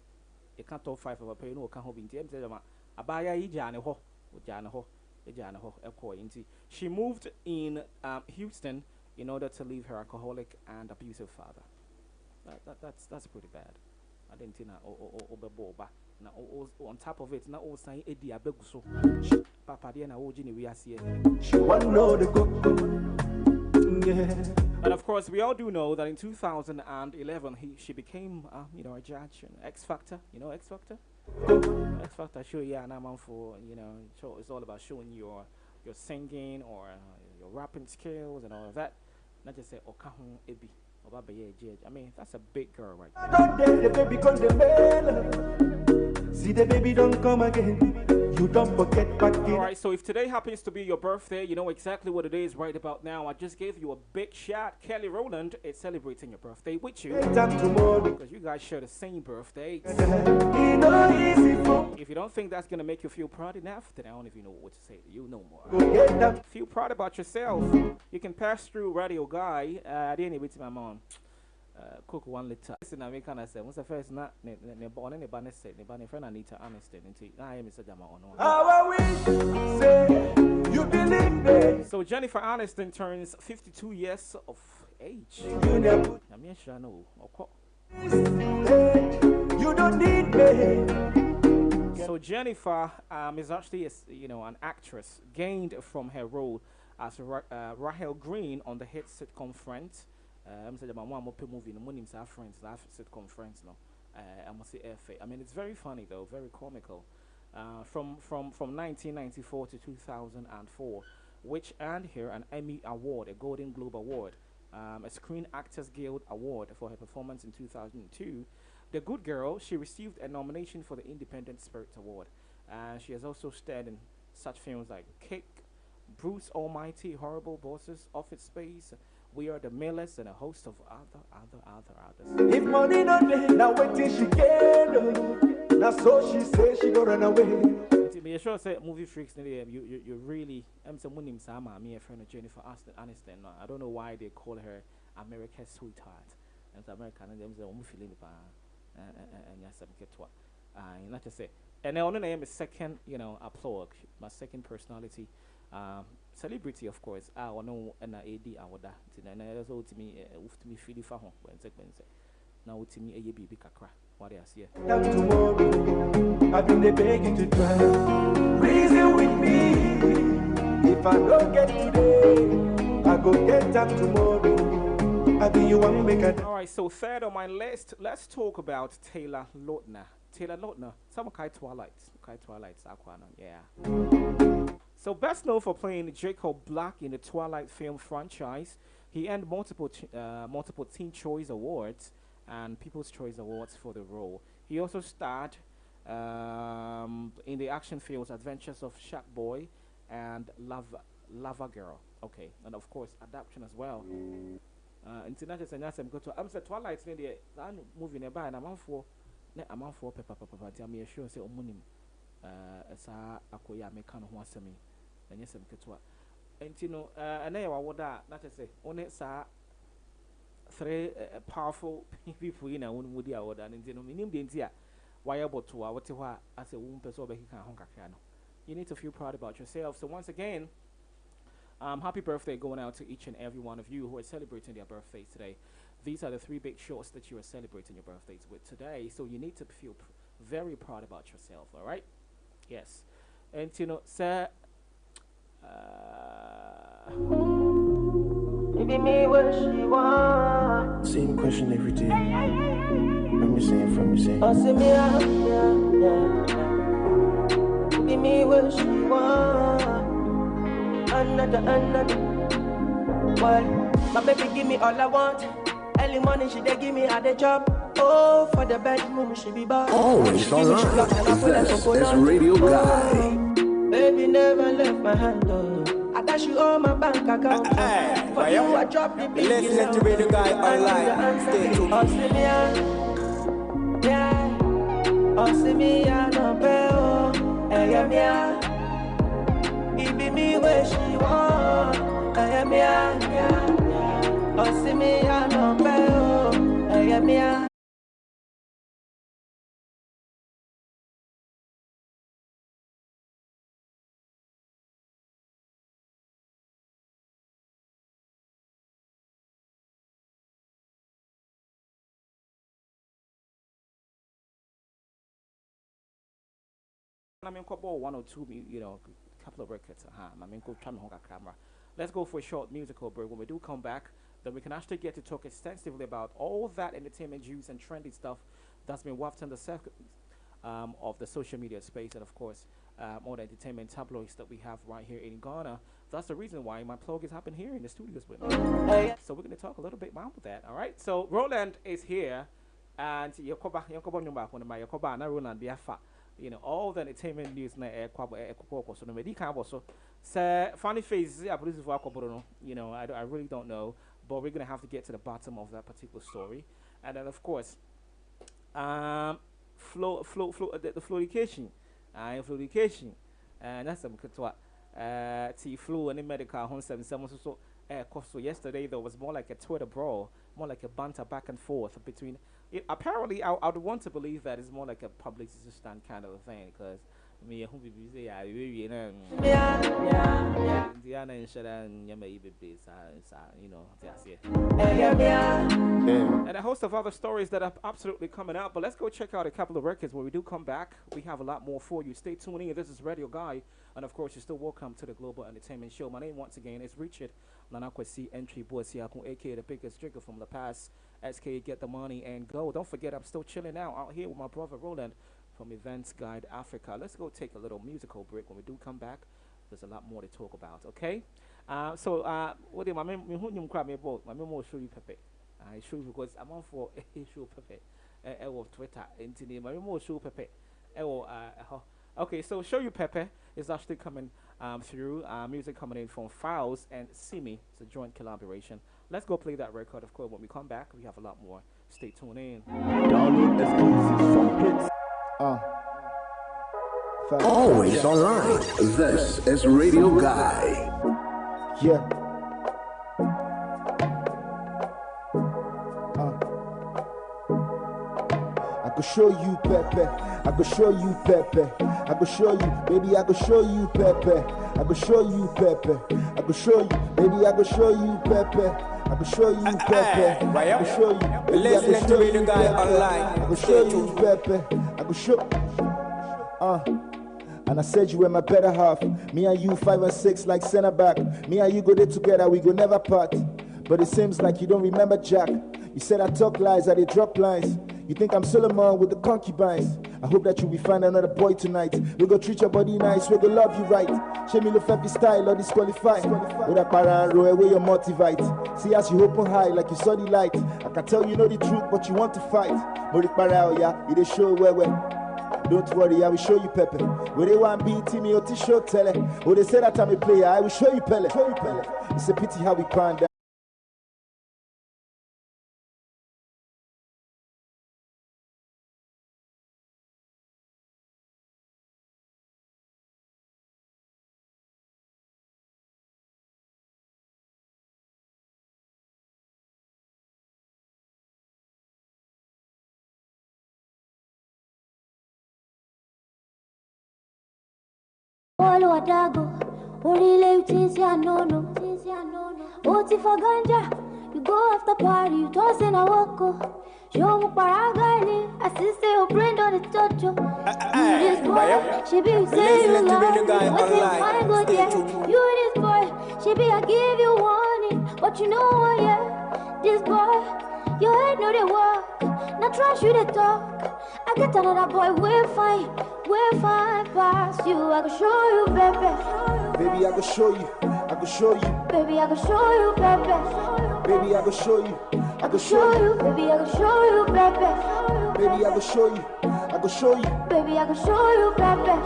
you can't talk 5 of a pay no can hobby in terms of Abaya Janaho, Janaho, Janaho, Eko. She moved in Houston in order to leave her alcoholic and abusive father. That's pretty bad. I didn't think na on top of it, na all saying Eddie Abegu so. Papa dear na ojini we are here. She want know the coco. Yeah. And of course, we all do know that in 2011, she became, a judge in X Factor. You know X Factor? X Factor show, yeah, and I'm for, show, it's all about showing your singing or your rapping skills and all of that. Not just say, Okahon Ebi, or Baba Judge. I mean, that's a big girl right there. The baby come the mail. See the baby don't come again. You don't forget back in. Alright, so if today happens to be your birthday, you know exactly what it is right about now. I just gave you a big shout. Kelly Rowland is celebrating your birthday with you. Because you guys share the same birthday. If you don't think that's going to make you feel proud enough, then I don't even know what to say. You know more. Feel proud about yourself. You can pass through Radio Guy. I didn't even my mom. Cook 1 liter. Listen, I kind of say, what's the first not ne born in the banner set, the banner friend Anita Aniston, and I am Mr. Jama on one. How I wish, say, you believe me. So Jennifer Aniston turns 52 years of age. I'm sure I know. You don't need me. So Jennifer is actually an actress gained from her role as Rahel Green on the hit sitcom Friends. I'm saying about one more movie. No one names our friends. Our sitcom Friends. No, I must say I mean, it's very funny though, very comical. From 1994 to 2004, which earned her an Emmy Award, a Golden Globe Award, a Screen Actors Guild Award for her performance in 2002. The Good Girl, she received a nomination for the Independent Spirit Award. She has also starred in such films like Kick, Bruce Almighty, Horrible Bosses, Office Space, We Are the Millers, and a host of others. If money not there, now wait till she get. That's so she says she don't run away. Me sure say movie freaks you really someone Sama, me a friend of Jennifer Aniston. I don't know why they call her America's sweetheart. And American and them say feeling and yes I'm get to not to say. And then on the name is second, applaud my second personality. Celebrity, of course. I know an AD and what that. And I also to me, feel for home when say. Now to me, a baby kakra. What else? Yeah. Tomorrow, I've been begging to try. Reason with me. If I don't get today, I go get them tomorrow. I be you one make it. All right. So third on my list, let's talk about Taylor Lautner. Taylor Lautner, some Kai Twilight, Aquana, yeah. So best known for playing Jacob Black in the Twilight film franchise, he earned multiple Teen Choice Awards and People's Choice Awards for the role. He also starred in the action films Adventures of Shark Boy and Lava Girl. Okay, and of course adaptation as well. International Sanyasem go to I'm say Twilight in the movie nearby and I'm for pepper. I'm sure say omunim sa akoya me kan ho asemi. And yes, I'm ketwa. And I would not to say, only sa three powerful people in a would the award and in the India. Why about 2 hours as a woman person you need to feel proud about yourself. So once again, happy birthday going out to each and every one of you who are celebrating their birthdays today. These are the 3 big shows that you are celebrating your birthdays with today. So you need to feel very proud about yourself, all right? Yes. And sir, Maybe me what she want. Same question every day. From you saying. Oh, see me, yeah. Maybe me what she want. Another. Well, my baby give me all I want. Early morning she dey give me at the job. Oh, for the bedroom she be bad. Always online. This is Radio Guy. Baby never left my hand, oh. I dash you all my bank account. For you, I drop the big. Listen to Radio Guy online. Stay tuned. Oh, see me, yeah. Oh, see me, no pay, yeah. It be me where she want. Yeah. Oh, see me, no pay, yeah. I mean, couple 1 or 2, you know, couple of records. I mean, go try me camera. Let's go for a short musical break. When we do come back, then we can actually get to talk extensively about all that entertainment news and trendy stuff that's been wafted in the circuit of the social media space, and of course, all the entertainment tabloids that we have right here in Ghana. That's the reason why my plug is happening here in the studios with me. So we're going to talk a little bit about that. All right. So Roland is here, and Yakoba Nyumba, one of my Yakoba, and Roland Biafa. You know, all the entertainment news na so no medical also say funny face I believe for you know, I really don't know, but we're gonna have to get to the bottom of that particular story. And then of course the fluorication and that's some T flu and the medical home 77 so yesterday there was more like a Twitter brawl, more like a banter back and forth between it. Apparently, I would want to believe that it's more like a public stand kind of a thing, because me who be say I really Indiana and Shadan Yama you know, and a host of other stories that are absolutely coming out. But let's go check out a couple of records. When we do come back, we have a lot more for you. Stay tuned in. This is Radio Guy, and of course, you're still welcome to the Global Entertainment Show. My name once again is Richard Nanakwesi Entry Boisiakun, aka the biggest drinker from the past. SK, get the money and go. Don't forget, I'm still chilling out here with my brother Roland from Events Guide Africa. Let's go take a little musical break. When we do come back, there's a lot more to talk about. Okay. What do my mem crab me about? My mem will show you Pepe. I show you because I'm on for a show Pepe. Of Twitter. Into my mem will show Pepe. Okay, so Show You Pepe is actually coming through. Music coming in from Files and Simi. It's a joint collaboration. Let's go play that record. Of course, when we come back, we have a lot more. Stay tuned in. Download exclusive from Prince. Always online. This is Radio Guy. Yeah. I could show you Pepe. I could show you Pepe. I could show you, baby. I could show you Pepe. I could show you Pepe. I could show you, baby. I could show you Pepe. I could show you Pepe. I could show you, baby. I could show you Pepe. I could show you Pepe. I could show. And I said you were my better half. Me and you 5 and 6 like center back. Me and you go there together, we go never part. But it seems like you don't remember Jack. You said I talk lies, I did drop lines. You think I'm Solomon with the concubines. I hope that you will find another boy tonight. We go treat your body nice, we go love you right. Show me the happy style or disqualify. With a para and roll away your motivate. See as you open high like you saw the light. I can tell you know the truth, but you want to fight. Morik para yeah, it is show where. Don't worry, I will show you Pepe. Where they want beat me or show tele. Or they say that I'm a player, I will show you Pele. It's a pity how we find that. Wadago, Orile Utisia no. Oti for ganja, you go after party, you toss in a wako. Show me paragani, assist your friend on the touch. You this boy, she be say you love me, what's in my good, yeah. You this boy, she be I give you warning, but you know what, yeah. This boy, your head know the work, not trash you the talk. I get another boy, we're fine past you. I can show you, baby. Baby, I can show you. I can show you. Baby, I can show you, baby. Baby, I can show you. I can show you. Baby, I can show you, baby. Baby, I can show you. I can show you. Baby, I can show you, baby.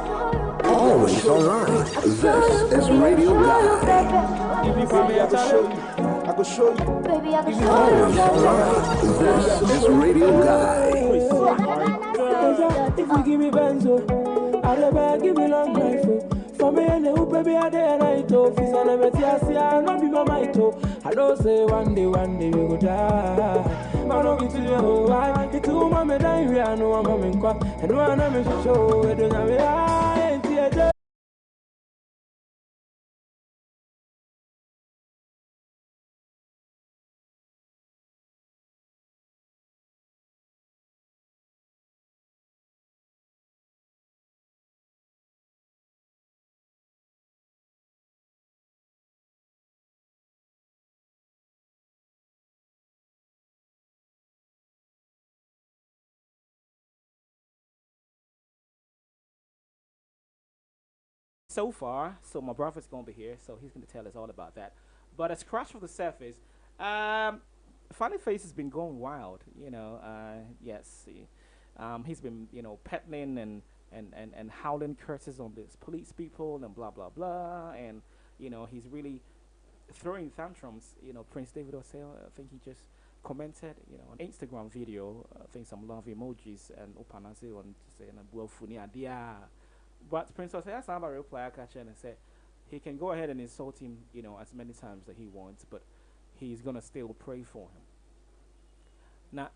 Always online. This is Radio Guy. Baby, I can show you. I can show you. Baby, I can show you. Always online. This is Radio Guy. If you give me benzo, I'll never give me long life. For me and you, baby, I dare night. If it's an emergency, I'll not be my might. I don't say one day we go die. But no get to the whole why. It's too much, I know I'm coming quick. And when I'm in show, I don't know. so far, so my brother's gonna be here, so he's gonna tell us all about that. But a scratch from the surface, Funny Face has been going wild. Yes, he's been peddling and howling curses on these police people and blah blah blah, and he's really throwing tantrums. Prince David Osei, I think he just commented, on Instagram video, I think some love emojis and Opanase on saying well funny idea. But Prince Osei has a reply catcher and said he can go ahead and insult him, as many times that he wants, but he's gonna still pray for him. Now,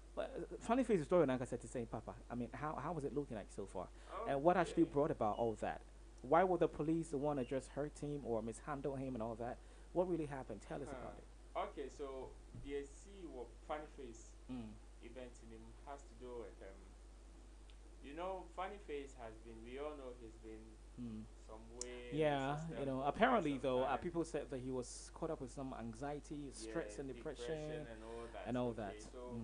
Funny Face story, like I said, to say, Papa, I mean, how was it looking like so far? And what actually brought about all that? Why would the police want to just hurt him or mishandle him and all that? What really happened? Tell us about it. Okay, so the what Funny Face event in him has to do with Funny Face has been, we all know he's been some way. Yeah, apparently though, people said that he was caught up with some anxiety, stress, and depression and all that. Okay, so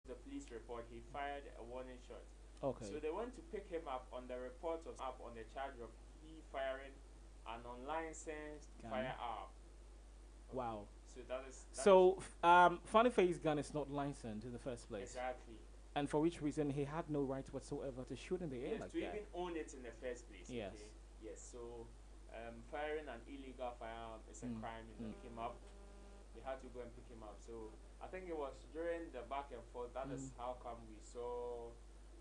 the police report, he fired a warning shot. Okay. So they went to pick him up on the report of up on the charge of he firing an unlicensed firearm. Okay. Wow. So that is. Funny Face gun is not licensed in the first place. Exactly. And for which reason he had no right whatsoever to shoot in the air like to that. even own it in the first place. Yes. Okay? Yes. So, firing an illegal firearm is a crime. Pick him up. They had to go and pick him up. So I think it was during the back and forth. That is how come we saw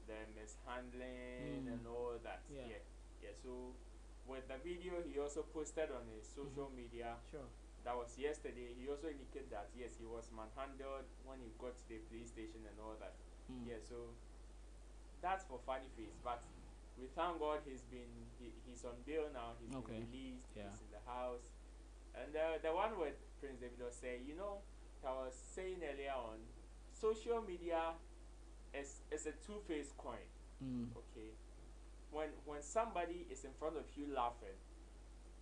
the mishandling and all that. Yeah. So with the video he also posted on his social media. Sure. That was yesterday. He also indicated that yes, he was manhandled when he got to the police station and all that. Yeah. So that's for Funny Face. But we thank God he's on bail now. He's been released. Yeah. He's in the house. And the one with Prince David Osei, I was saying earlier on, social media is a two-faced coin. Okay, when somebody is in front of you laughing,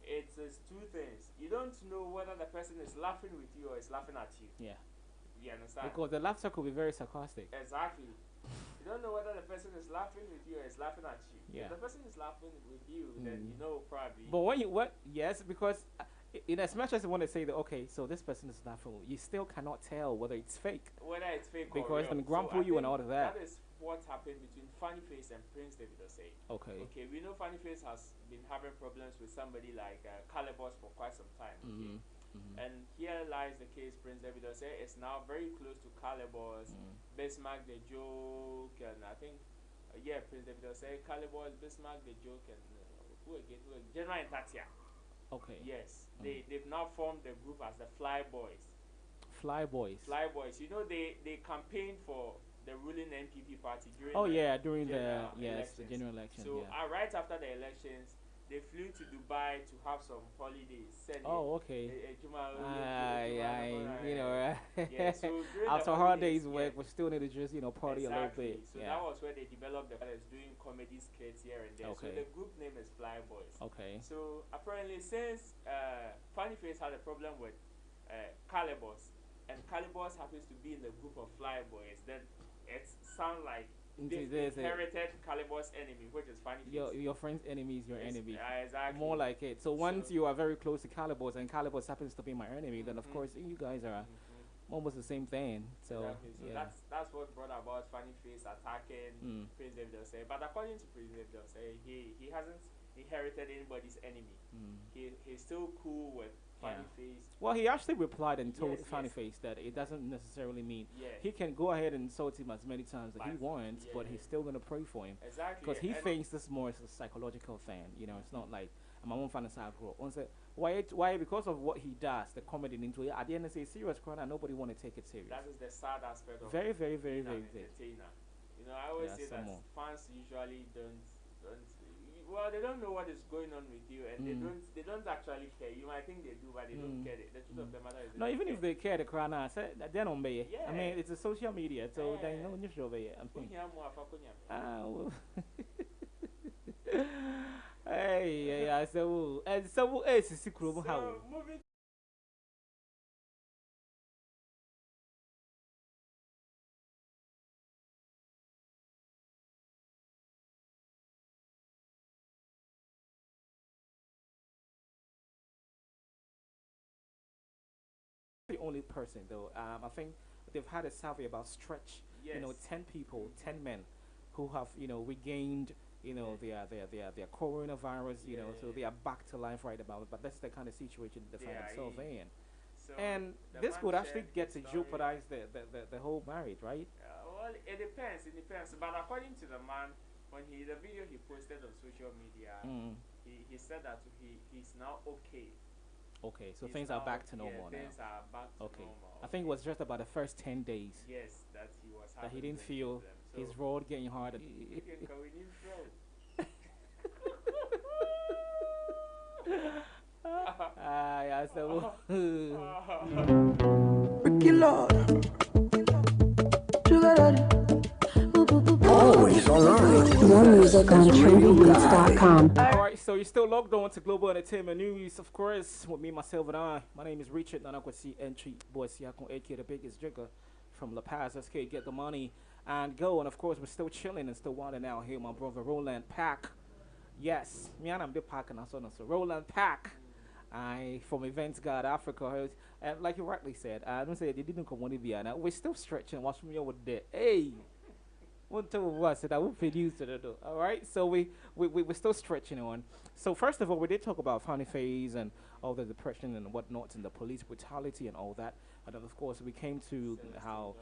it's two things. You don't know whether the person is laughing with you or is laughing at you. Yeah. You understand? Because the laughter could be very sarcastic. Exactly. You don't know whether the person is laughing with you or is laughing at you. Yeah. If the person is laughing with you, then probably. But yes, because in as much as you want to say that, okay, so this person is laughing, you still cannot tell whether it's fake. Whether it's fake or because real. then grumple you and all of that. That is what happened between Funny Face and Prince David Osei. Okay. Okay, we know Funny Face has been having problems with somebody like Calibos for quite some time. Okay. And here lies the case. Prince David Osei is now very close to Calibos, Bismarck the Joke, and I think, Prince David Osei, Calibos, Bismarck the Joke, and who again? General Ntatia. Okay. Yes, they've now formed the group as the Fly Boys. Fly Boys. They campaigned for the ruling NPP party during during the general election. So right after the elections, they flew to Dubai to have some holidays. Okay. So after hard day's work, we still need to just party a little bit. So that was where they developed the brothers doing comedy skits here and there. Okay. So the group name is Fly Boys. Okay. So apparently, since Funny Face had a problem with Calibos, and Calibos happens to be in the group of Fly Boys, then it sounds like they inherited Calibos' enemy, which is Funny Face. Your friend's enemy is your enemy. Exactly. More like it. So once you are very close to Calibos and Calibos happens to be my enemy, then of course you guys are almost the same thing. So, exactly. So that's what brought about Funny Face attacking Prince David Osei. But according to Prince David Osei, he hasn't inherited anybody's enemy. He's still cool with Funny Face. Well, he actually replied and told Funny Face that it doesn't necessarily mean he can go ahead and insult him as many times as he wants, but he's still gonna pray for him. Exactly. Because he thinks this more as a psychological thing. It's not like I'm a fan of Cypro. Why? Because of what he does, the comedy into it. At the end, it's a serious crime, and nobody want to take it serious. That is the sad aspect of very, very, very, being very an entertainer. I always say that fans usually don't Well, they don't know what is going on with you, and they don't actually care. You might think they do, but they don't care. The truth of the matter is, no, even if they care, the crown, I said that they don't pay. I mean, it's a social media, so they know you show it. I'm thinking. Hey, yeah, so it's a secret. How? Moving. The only person though. I think they've had a survey about stretch. Yes. 10 people, 10 men, who have regained their coronavirus. So they are back to life right about. But that's the kind of situation they find themselves in. So and this could actually get to jeopardize the whole marriage, right? Well, it depends. It depends. But according to the man, when the video he posted on social media, he said that he's now okay. Okay, so things are back to normal now. Things are back to normal. I think it was just about the first 10 days. Yes, that he was. That he didn't feel his road getting harder. Yeah, so. Ricky Lord. Always online. More music on trendybeats.com. Alright, so you're still logged on to Global Entertainment News, of course, with me, myself, and I. My name is Richard Nanakwasi Entry Boy Siakon, aka the biggest drinker from La Paz. SK, get the money and go. And of course, we're still chilling and still wilding out here. My brother Roland Pack. Yes, me and I'm the Pack, and I saw so Roland Pack. From Events God Africa. And like you rightly said, I don't say they didn't come on the we're still stretching. Watch me over there. Hey. One time was that I will produce it. All right, so we're still stretching on. So first of all, we did talk about Funny Face and all the depression and whatnot and the police brutality and all that. And then of course we came to how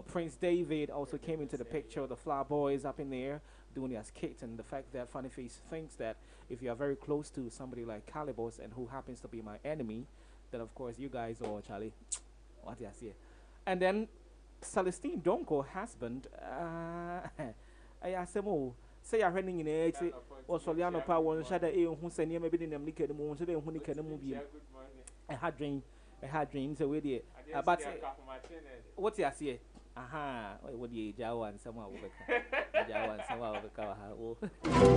Prince David also came into the picture. The Fly Boys up in there doing their skits, and the fact that Funny Face thinks that if you are very close to somebody like Calibos and who happens to be my enemy, then of course you guys are Charlie. What do I say? And then Celestine Donko husband, I asked him, say I'm running in it, or Soliano Power, Shadow, who said, maybe didn't make the moon today when he can move you. I had dreams already. But what's your say? Aha, what the Jawa and someone will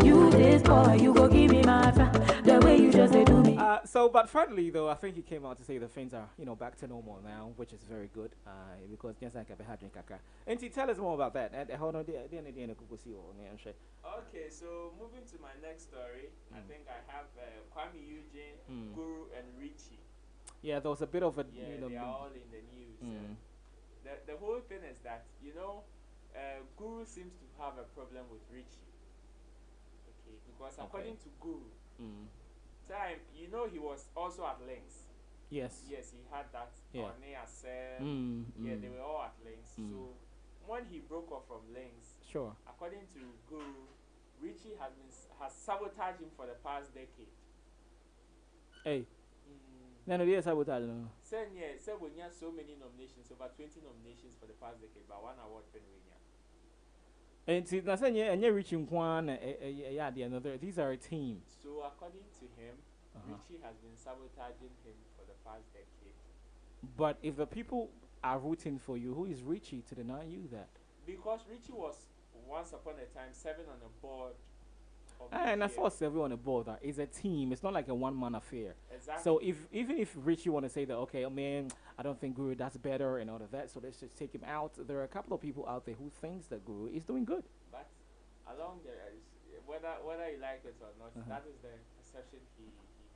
You this boy, you go give me my the way you just say to me. So, but finally, though, I think he came out to say the things are, back to normal now, which is very good. Because just like I've had drink kaka. And tell us more about that. And hold on, okay, so moving to my next story, I think I have Kwame Eugene, Guru, and Richie. Yeah, there was a bit of a they are all in the news. The whole thing is that Guru seems to have a problem with Richie. Okay, because according to Guru, he was also at Lynx. Yes. Yes, he had that. Yeah. Yeah, they were all at Lynx. So when he broke off from Lynx, sure. According to Guru, Richie has sabotaged him for the past decade. Hey. No, they sabotage. Said when you have so many nominations, over 20 nominations for the past decade, but one award for winner. And see, that's and you're reaching one. Yeah, the another. These are a team. So according to him, Richie has been sabotaging him for the past decade. But if the people are rooting for you, who is Richie to deny you that? Because Richie was once upon a time serving on a board. And that's what everyone on the board. It's a team. It's not like a one-man affair. Exactly. So even if Richie want to say that, okay, man, I don't think Guru does better and all of that, so let's just take him out. There are a couple of people out there who thinks that Guru is doing good. But along there, whether you like it or not, that is the perception he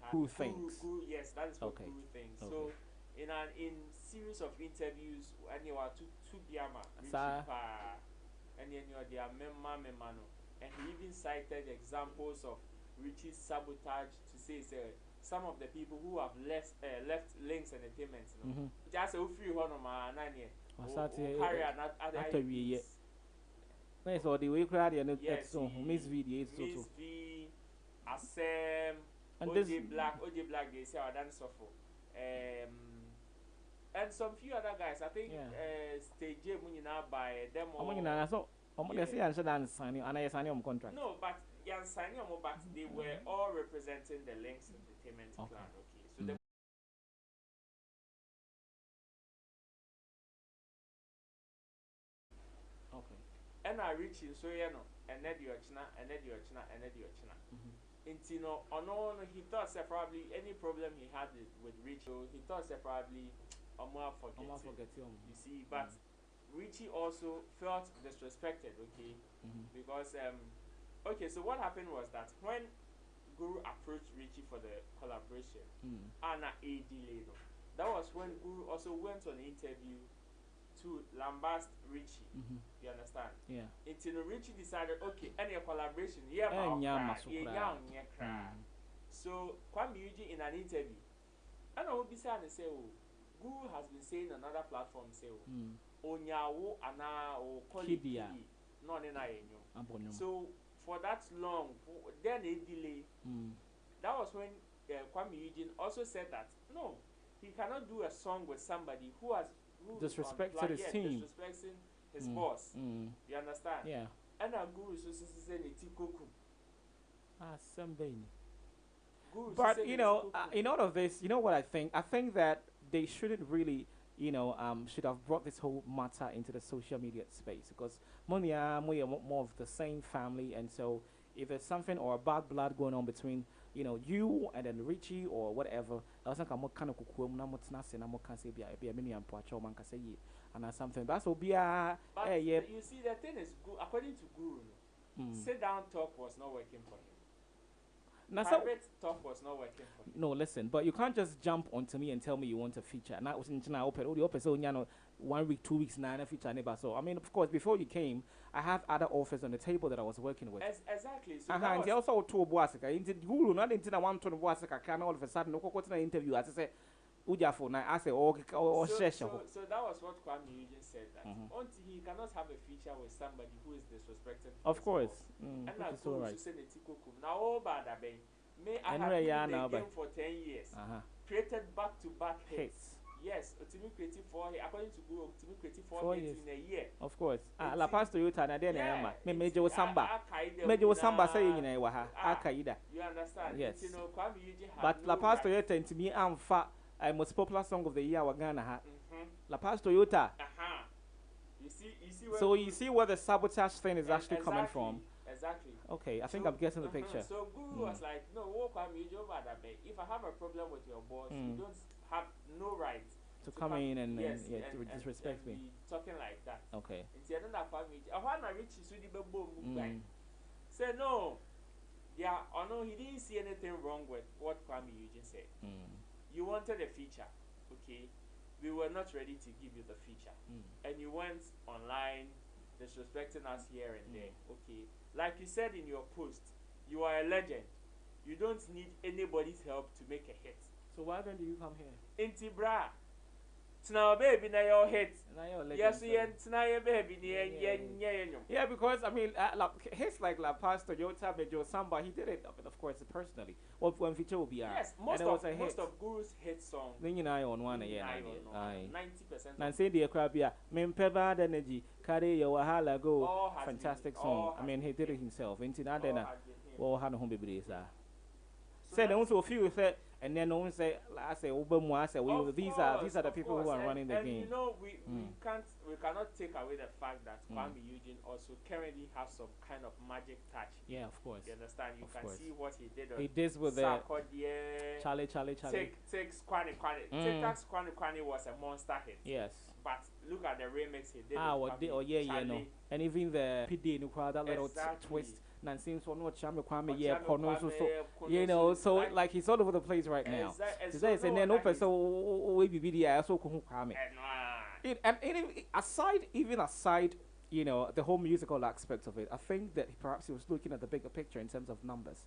had. Who thinks? Guru, yes, that is what Guru thinks. Okay. So in series of interviews, and you are two Biama, Richie Pa, and then you are their Memano. And he even cited examples of Richie's sabotage to say some of the people who have left Lynx Entertainment, just a free one of my carry another ideas. Nice, or the way you cried and Miss V, Miss V, Asem, OJ Black, they say, I done suffer. And some few other guys, I think, Stage J Munina by them. They say I should sign contract. No, but yeah, signing on but they were all representing the Links Entertainment clan. Okay, so the and I reach you so you know, and then the Ochina, and then the Ochina, and then the Ochina. Into no, he thought that probably any problem he had with Richie, he thought that probably more forget you see, but Richie also felt disrespected, okay, because okay, so what happened was that when Guru approached Richie for the collaboration, Anna A delay, that was when Guru also went on an interview to lambast Richie. You understand? Yeah. Until Richie decided, okay, any collaboration, yeah, so Kwame Eugene in an interview, and I will be sad and say, oh, Guru has been saying on another platform, say, Onyawo ana o Kidi, no, so for that long, then a delay. That was when Kwame Eugene also said that no, he cannot do a song with somebody who has disrespected his team, disrespecting his boss. You understand? Yeah. And our Guru so say Nitikoku. But you know, in all of this, you know what I think? I think that they shouldn't really, you know, should have brought this whole matter into the social media space because we are more of the same family, and so if there's something or a bad blood going on between, you know, you and then Richie or whatever, I was like, I'm kind of cool, I'm not saying I'm can say be a mini and poacho man can say and something. That's will be a yeah. You see, the thing is, according to Guru, sit down talk was not working for him. Private talk was not working for him. No, listen, but you can't just jump onto me and tell me you want a feature. And I was in China open, the open, so you know, 1 week, 2 weeks, 9 feature neighbor. So I mean, of course, before you came, I have other offers on the table that I was working with. Exactly. So and he also told Boasika, into Guru, not into the 1 to Boasika, can all of a sudden, no, what's an interview? As I say, Ujafo, I say, so that was what Kwame Eugene said, that until he cannot have a feature with somebody who is disrespecting. Of course. And like Guru to say now all bad may I have been in the game for 10 years. Created back-to-back hits. Yes, Otimi created 4 hits. According to Guru, Otimi created 4 hits in a year. Of course. La Paz Toyota na then me Major Samba. Major Samba say you know Akaida. You understand? Yes. You know, Kwame Eugene but La Paz Toyota into me most popular song of the year wa Ghana La Paz Toyota. You see so you see where the sabotage thing is actually coming from. Exactly. Okay, I think I'm getting the picture. So Guru was like, no, if I have a problem with your boss, you don't have no right to come in and disrespect me. Be talking like that. Okay. Say no. Yeah, or no, he didn't see anything wrong with what Kwame Eugene said. You wanted a feature, okay? We were not ready to give you the feature, and you went online disrespecting us here and there, okay? Like you said in your post, you are a legend. You don't need anybody's help to make a hit. So why then do you come here? Inti bra. Now baby na your hit. Yes, baby yeah, because I mean hits like La Paz Toyota, Major Samba, he did it of course personally. Well, when feature will be yes, most of Guru's hit songs. Then you know on one 90%. Nan say the crabia, Mempeva energy, carry your wahala go. Fantastic song. I mean he did it himself. Into that then well had home baby said also a few said. And then no one say, I say, these are the people who are running the game. And you know, we cannot take away the fact that Kwame Eugene also currently has some kind of magic touch. Yeah, of course. You understand? You can see what he did. He did with the Charlie. Take Kwani. Take that Kwani was a monster hit. Yes. But look at the remix he did. No. And even the PD, that little twist. Nancy so no chamber Kwame so you know, so like he's all over the place right now. And then open so we be so Kwame. And aside, you know, the whole musical aspect of it, I think that perhaps he was looking at the bigger picture in terms of numbers.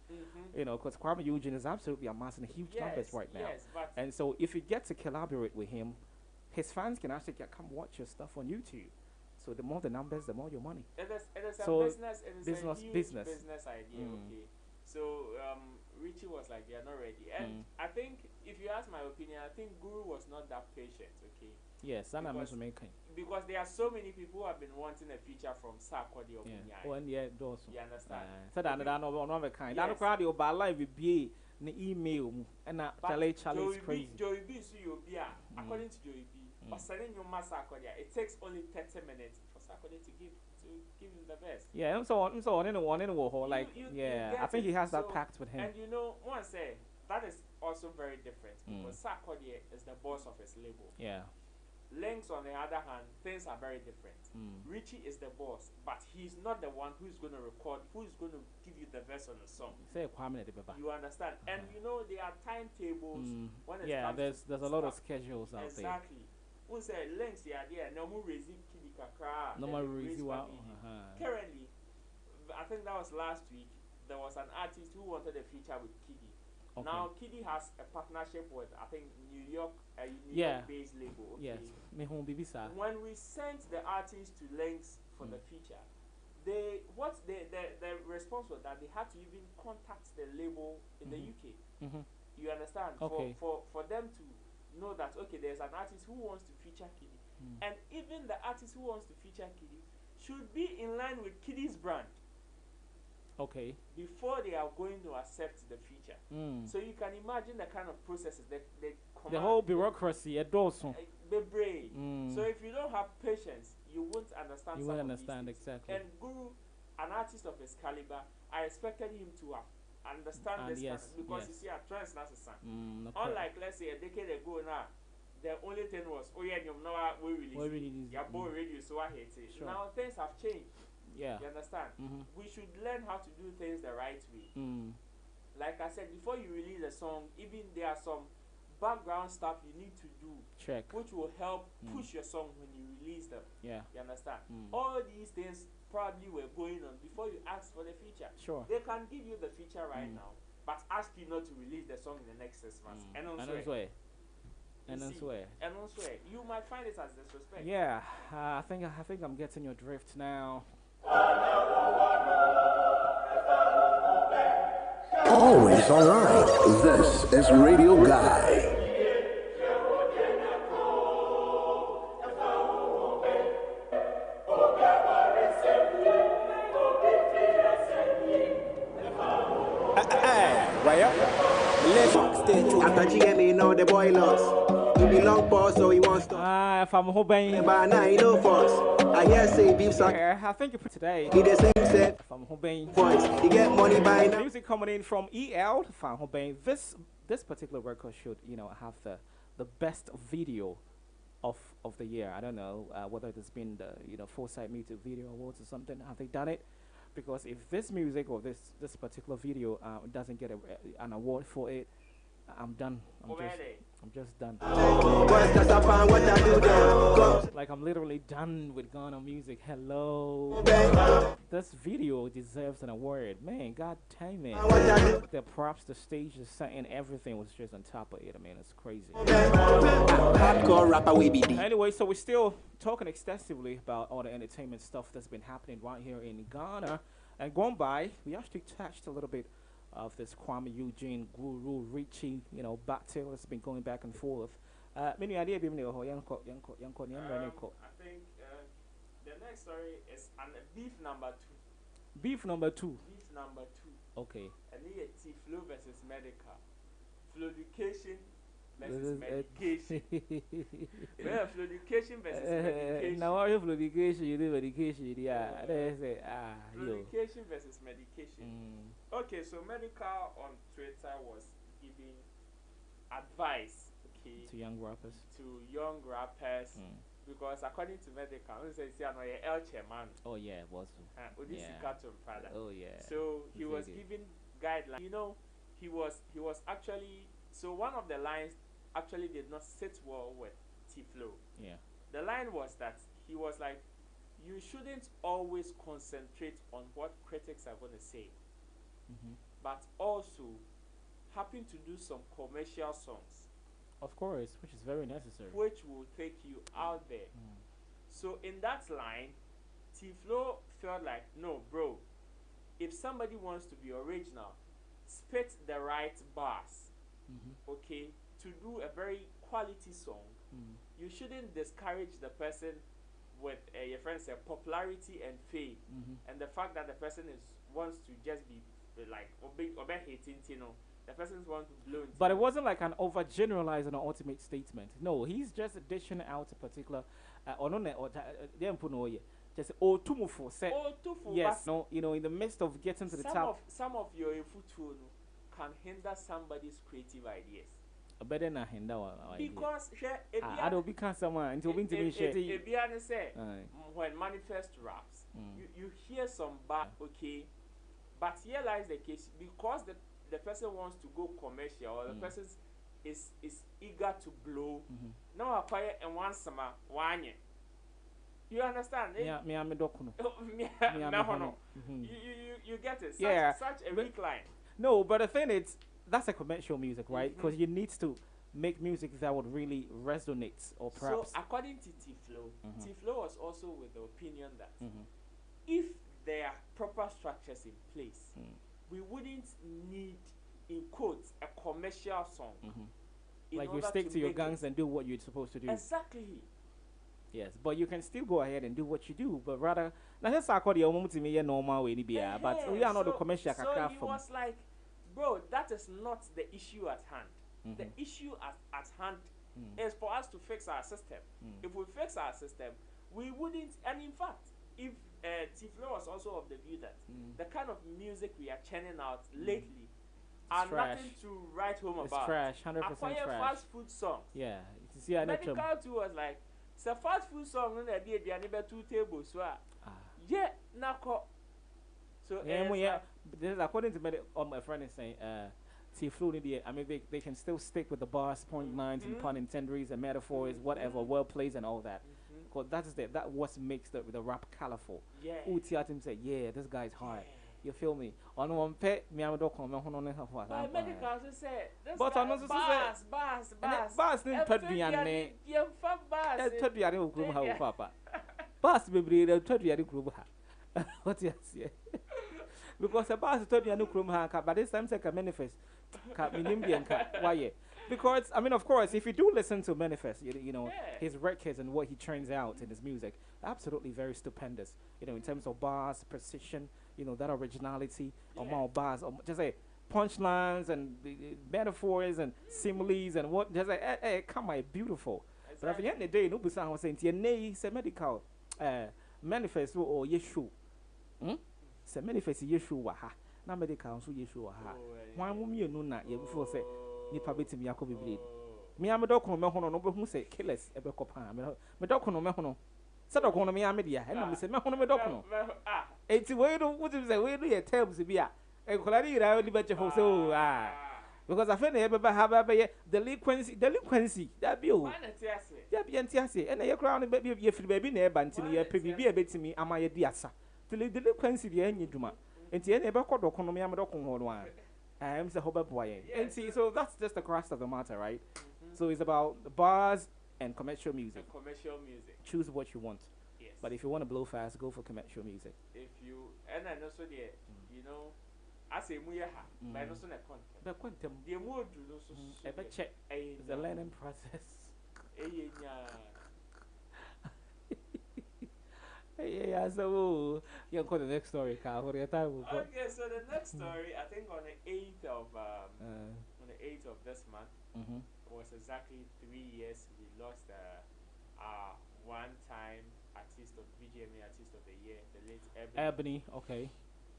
You know, because Kwame Eugene is absolutely amassing huge numbers right now. And so if you get to collaborate with him, his fans can actually come watch your stuff on YouTube. So the more the numbers, the more your money. It is a business idea. Okay. So Richie was like, they are not ready. And I think, if you ask my opinion, I think Guru was not that patient. Okay. Yes, I'm making. Because there are so many people who have been wanting a feature from Sarkodie or Bunyai. Oh, and yeah, those. You understand? So that no other kind. That crowd you by live be the email and Charlie is crazy. Joey B so you be according to Joey B. But sending your mass Sarkodie, it takes only 30 minutes for Sarkodie to give him the best. Yeah, I'm so on in the one in the whole like I think he has that pact with him. And you know, one say that is also very different because Sarkodie is the boss of his label. Yeah. Lynx, on the other hand, things are very different. Richie is the boss, but he's not the one who's going to record, who's going to give you the verse on the song. You understand? And you know, there are timetables when it comes there's a lot of schedules out there. Exactly. We say Lynx, the idea, no more raising Kiddy Kakra. No more raising. Currently, I think that was last week, there was an artist who wanted a feature with Kiddy. Okay. Now, Kiddy has a partnership with, I think, New York-based label. Okay? Yes. When we sent the artist to Lynx for the feature, the response was that they had to even contact the label in the UK. You understand? Okay. For them to know that, okay, there's an artist who wants to feature Kiddy. And even the artist who wants to feature Kiddy should be in line with Kiddy's brand. Okay. Before they are going to accept the feature. So you can imagine the kind of processes the whole bureaucracy at Dawson. So if you don't have patience, you won't understand. You won't understand exactly. And Guru, an artist of his caliber, I expected him to understand this because you see, a trans son. Unlike let's say a decade ago now, the only thing was you know we release your boy radio, so I hate it. Sure. Now things have changed. Yeah. You understand? We should learn how to do things the right way. Like I said, before you release a song, even there are some background stuff you need to do. Check. Which will help push your song when you release them. Yeah. You understand? All these things probably were going on before you asked for the feature. Sure. They can give you the feature right now, but ask you not to release the song in the next 6 months. And also, you might find it as disrespect. Yeah, I think I'm getting your drift now. Always online. This is Radio Guy. After GMA, know the boy lost. He belong for, so he wants to. If I'm hoping. But now he no force. I hear say beef song. I think you put today. He the same set. If I'm hoping. Voice. He get money by now. Music coming in from EL. If I'm hoping this particular record should have the best video of the year. I don't know whether it's been the Foresight Music Video Awards or something. Have they done it? Because if this music or this particular video doesn't get an award for it, I'm done. I'm just done. Like I'm literally done with Ghana music. Hello. This video deserves an award. Man, god damn it. The props, the stage, the setting, everything was just on top of it. I mean, it's crazy. Hardcore rapper we be deep. Anyway, so we're still talking extensively about all the entertainment stuff that's been happening right here in Ghana. And going by, we actually touched a little bit of this Kwame Eugene, Guru, Richie, battle that's been going back and forth. Many idea I think the next story is beef number 2. Beef number 2. Beef number 2. Okay. And it's T-Flow versus Medical. Florication versus medication. Well, florication versus medication. Now what florication? You do medication, yeah. Florication versus medication. Okay, so Medical on Twitter was giving advice, to young rappers. Because according to Medical, he says he is El Chairman. Oh yeah, it was. Oh yeah. So he was giving guidelines. He was actually. So one of the lines actually did not sit well with T-Flow. Yeah. The line was that he was like, you shouldn't always concentrate on what critics are going to say, but also happen to do some commercial songs. Of course, which is very necessary. Which will take you out there. So in that line, T-Flow felt like, no, bro, if somebody wants to be original, spit the right bars, okay, to do a very quality song, you shouldn't discourage the person with your friends say popularity and fame, and the fact that the person wants to just be like hating, the person wants to blow. But it wasn't like an overgeneralized and an ultimate statement. No, he's just dishing out a particular just yes, no, in the midst of getting to the top. Some of your foot can hinder somebody's creative ideas. Better not hinder because I don't become someone until we share. When Manifest raps, you hear some bad, okay, but here lies the case because the person wants to go commercial or the person is eager to blow. Now acquire and one summer one year. You understand? You get it. Such a weak line. No, but the thing is, that's a commercial music, right? Because you need to make music that would really resonate, or perhaps. So, according to T-Flow, T-Flow was also with the opinion that if there are proper structures in place, we wouldn't need, in quotes, a commercial song. Like you stick to your guns and do what you're supposed to do. Exactly. Yes, but you can still go ahead and do what you do. But rather, now let's talk about the moment to me normal way, but we are not the commercial. So he was like, bro, that is not the issue at hand. The issue at hand is for us to fix our system. If we fix our system, we wouldn't. And in fact, if T-Flow was also of the view that the kind of music we are churning out lately are nothing to write home about. It's trash, 100% acquire trash. Fast food songs. Yeah, Medical too was like, it's a fast food song. No, they are 2 tables. So yeah, nako. So this is according to my friend is saying, T-Flow, I mean, they can still stick with the bars, point lines, and pun intenderies and metaphors, whatever, wordplays and all that. Because that what makes the rap colorful. Yeah. Utiatim say, yeah, this guy's hard. You feel me? On one pet, me I'm a dog on but medical say, but I know bars didn't put me on me. Put me on the how papa. Bars baby, they'll put me on the group. What you say? Because the bars told me I know Krum but this time take a manifest. Why? Because I mean, of course, if you do listen to Manifest, you know his records and what he turns out in his music, absolutely very stupendous. In terms of bars, precision, that originality, among bars, just say punchlines and metaphors and similes and what. Just like, hey, come on, beautiful. Exactly. But at the end of the day, no person was saying, "Nay, say medical, Manifest or Yeshu, say Manifest Yeshu waha, na medical so Yeshu waha. Why won't you know that? You before say." Nipa beti mi yakobi bleed. Me am doko me hono no be hu say killers e be kopa me doko no me hono. Say doko no me am dia. E no me say me hono me doko no. Enti we do what you say we do your terms bi a. E kola ni ira di beche ho so because I feel na e be ha be delinquency that be o. Ya bi entiase e na ye kra no be ye firi ba bi na e ba ntini ye pe bi e betimi ama ye di asa. Delinquency bi enyi duma. Enti e na e be kodoko no me am doko ho no a. And so that's just the crust of the matter, right? So it's about bars and commercial music. Choose what you want. Yes. But if you want to blow fast, go for commercial music. If you and I know so there, I say muya ha, but I know so na content. But quantum, the more do no so. I bet check. It's a learning process. Yeah, so you call the next story, Carl. Okay, so the next story, I think on the 8th of this month, was exactly 3 years we lost our one-time artist of VGMA Artist of the Year, the late Ebony. Okay.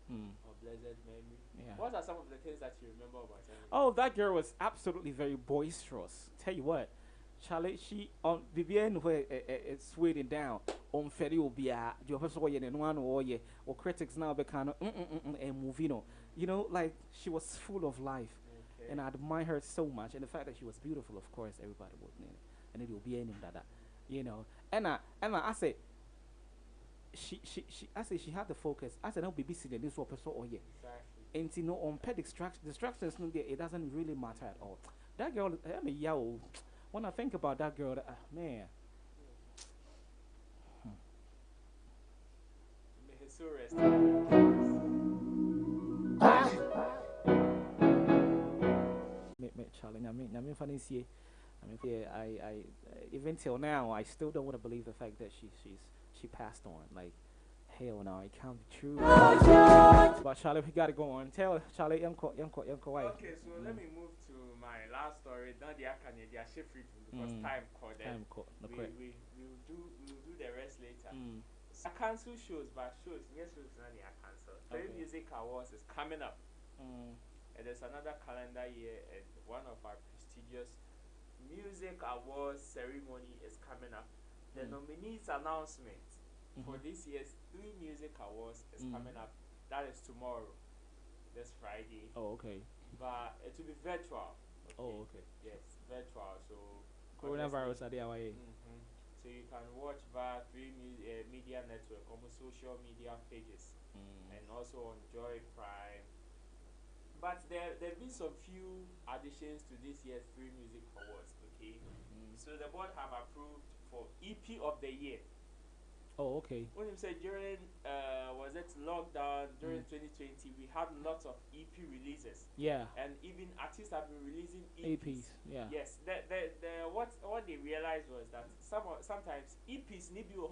Of blessed memory. Yeah. What are some of the things that you remember about Ebony? Oh, that girl was absolutely very boisterous. Tell you what. Charlie, she on Vivienne where it's swaying down on Ferry will be a your person and one or critics now be kind of and moving on. Like she was full of life, and I admire her so much. And the fact that she was beautiful, of course, everybody would know it, and it will be any that. And I say she had the focus. I said no baby sitting this one person or Exactly. And on pet distractions, it doesn't really matter at all. That girl, I mean, when I think about that girl, man. May his soul rest. Charlie, I mean, funny see. I mean, yeah, I even till now, I still don't want to believe the fact that she passed on. Like, hell no, it can't be true. But Charlie, we gotta go on. Tell Charlie, young why? Okay, so let me move to my last story. Now they are shift because time called. Time called. We'll do the rest later. So I cancel shows, but shows now they are cancelled. Okay. Music Awards is coming up. And there's another calendar year, and one of our prestigious Music Awards ceremony is coming up. The nominees announcement for this year's 3 Music Awards is coming up. That is tomorrow, this Friday. Oh, okay. But it will be virtual. Okay? Oh, okay. Yes, virtual. So coronavirus at the away. So you can watch via 3 media network, almost social media pages, and also on Joy Prime. But there've been some few additions to this year's 3 Music Awards. Okay, so the board have approved for EP of the year. Oh, okay. When you said during was it lockdown during 2020, we had lots of EP releases. Yeah. And even artists have been releasing EPs. Yeah. Yes. What they realized was that sometimes EPs need to be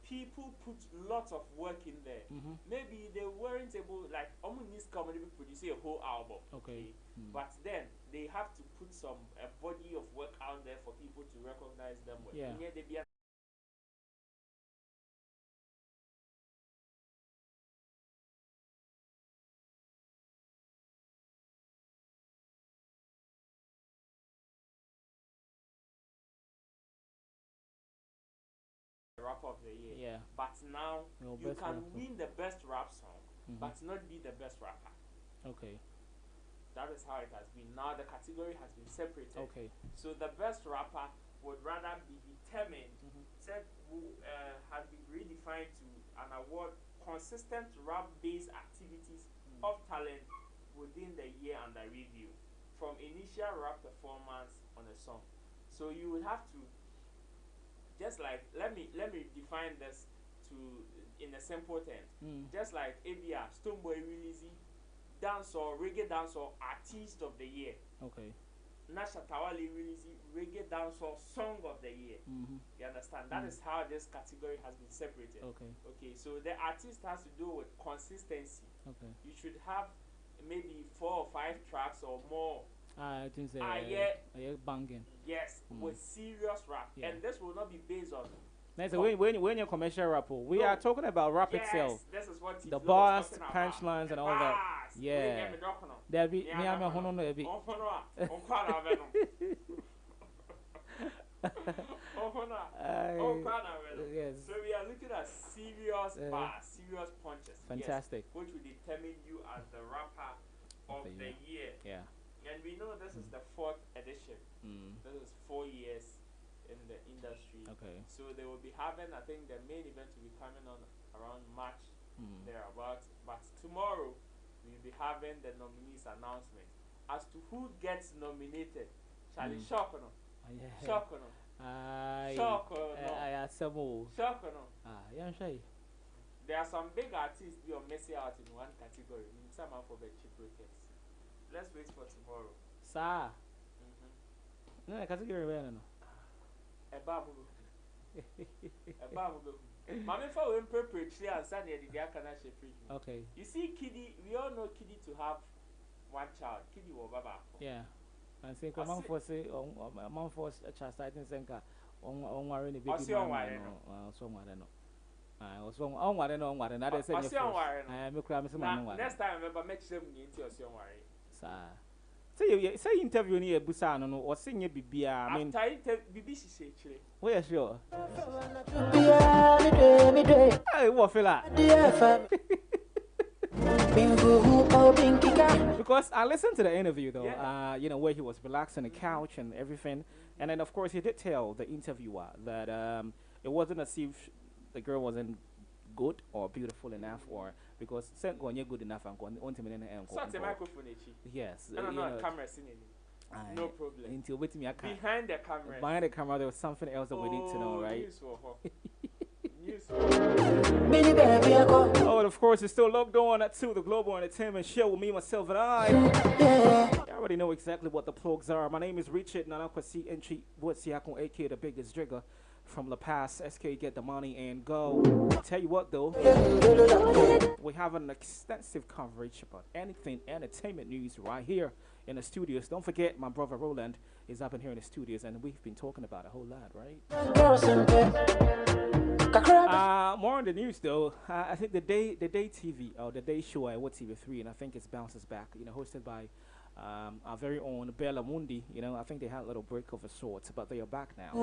people put lots of work in there. Maybe they weren't able, like almost comedy produce a whole album. Okay. But then they have to put a body of work out there for people to recognize them. Yeah. And yet they be rapper of the year. Yeah. But now you can rapper. win the best rap song, but not be the best rapper. Okay. That is how it has been. Now the category has been separated. Okay. So the best rapper would rather be determined, has been redefined to an award consistent rap-based activities of talent within the year under review, from initial rap performance on a song. So you would have to just like let me define this in a simple term. Just like ABR Stonebwoy releasing reggae dancehall artist of the year. Okay. Nasha Tawali releasing reggae dancehall song of the year. You understand? That is how this category has been separated. Okay. Okay. So the artist has to do with consistency. Okay. You should have maybe 4 or 5 tracks or more. I think so. Banging. Yes, with serious rap, and this will not be based on. Nice. When you're commercial rapper, we are talking about rap itself. This is what the bars, punchlines, and all that. Yeah. There be me. I'm a hono Yes. So we are looking at serious bars, serious punches. Fantastic. Yes, which will determine you as the rapper of the year. Yeah. And we know this is the 4th edition. This is 4 years in the industry. Okay. So they will be having, I think the main event will be coming on around March, thereabouts. But tomorrow, we'll be having the nominees announcement. As to who gets nominated, Charlie Shock or no? Shock or no? Shock or no? Shock or no? There are some big artists who are missing out in one category. Some are for the cheap records. Let's wait for tomorrow. Sir. No, category where no. Mama for when perpetually and Sunday the Akana free. Okay. You see, Kiddy, we all know Kiddy to have one child. Kiddy will baba. Yeah. And say come for say on for chastising Senka on worry the baby. So what no. So on what no what another say. Next time remember make sure you into your worry. Say interview ni ebusa no or sing ye bibia. I mean after bibi she say chire. We are sure. Hey, what fella? Because I listened to the interview though, where he was relaxed on the couch and everything, and then of course he did tell the interviewer that it wasn't as if the girl wasn't good or beautiful enough, or because sent going good enough and going on to me and the microphone. Yes, camera no problem. Until behind the camera. Behind the camera, there was something else that we need to know, right? News Oh, and of course, it's still logged on to the Global Entertainment Show with me, myself, and I. You already know exactly what the plugs are. My name is Richard Nanakwasi Entry Woodsiakon, aka the biggest trigger from La Paz. SK, get the money and go. Tell you what, though, we have an extensive coverage about anything entertainment news right here in the studios. Don't forget, my brother Roland is up in here in the studios, and we've been talking about a whole lot, right? More on the news though. I think the day TV or the day show at What TV3, and I think it's bounces back. You know, hosted by our very own Bella Mundi. You know, I think they had a little break of a sort, but they are back now.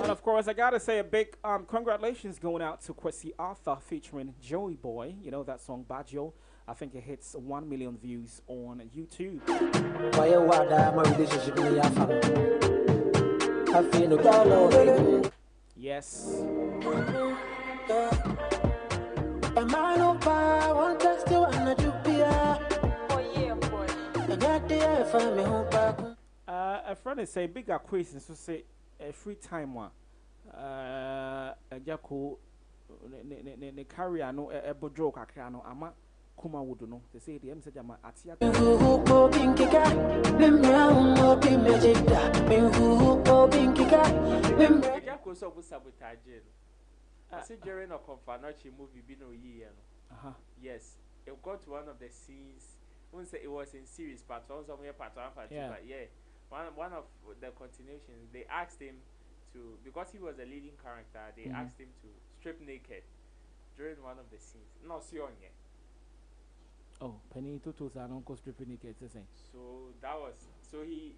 And of course, I gotta say a big congratulations going out to Kwesi Arthur featuring Joey Boy. You know that song Bajo. I think it hits 1 million views on YouTube. Yes. A friend is saying bigger questions to say a free time one. A Jaco ne carry no a bodro kakano ama. Kuma would know. They say the MC Jama Atia. I see during a Confanachi movie, Bino Ye. Yes, it got to one of the scenes. Won't say it was in series, but also part one, but yeah, one of the continuations. They asked him to, because he was a leading character, they asked him to strip naked during one of the scenes. No, Sionye. Oh, Penny Tutus are not stripping naked, so that was he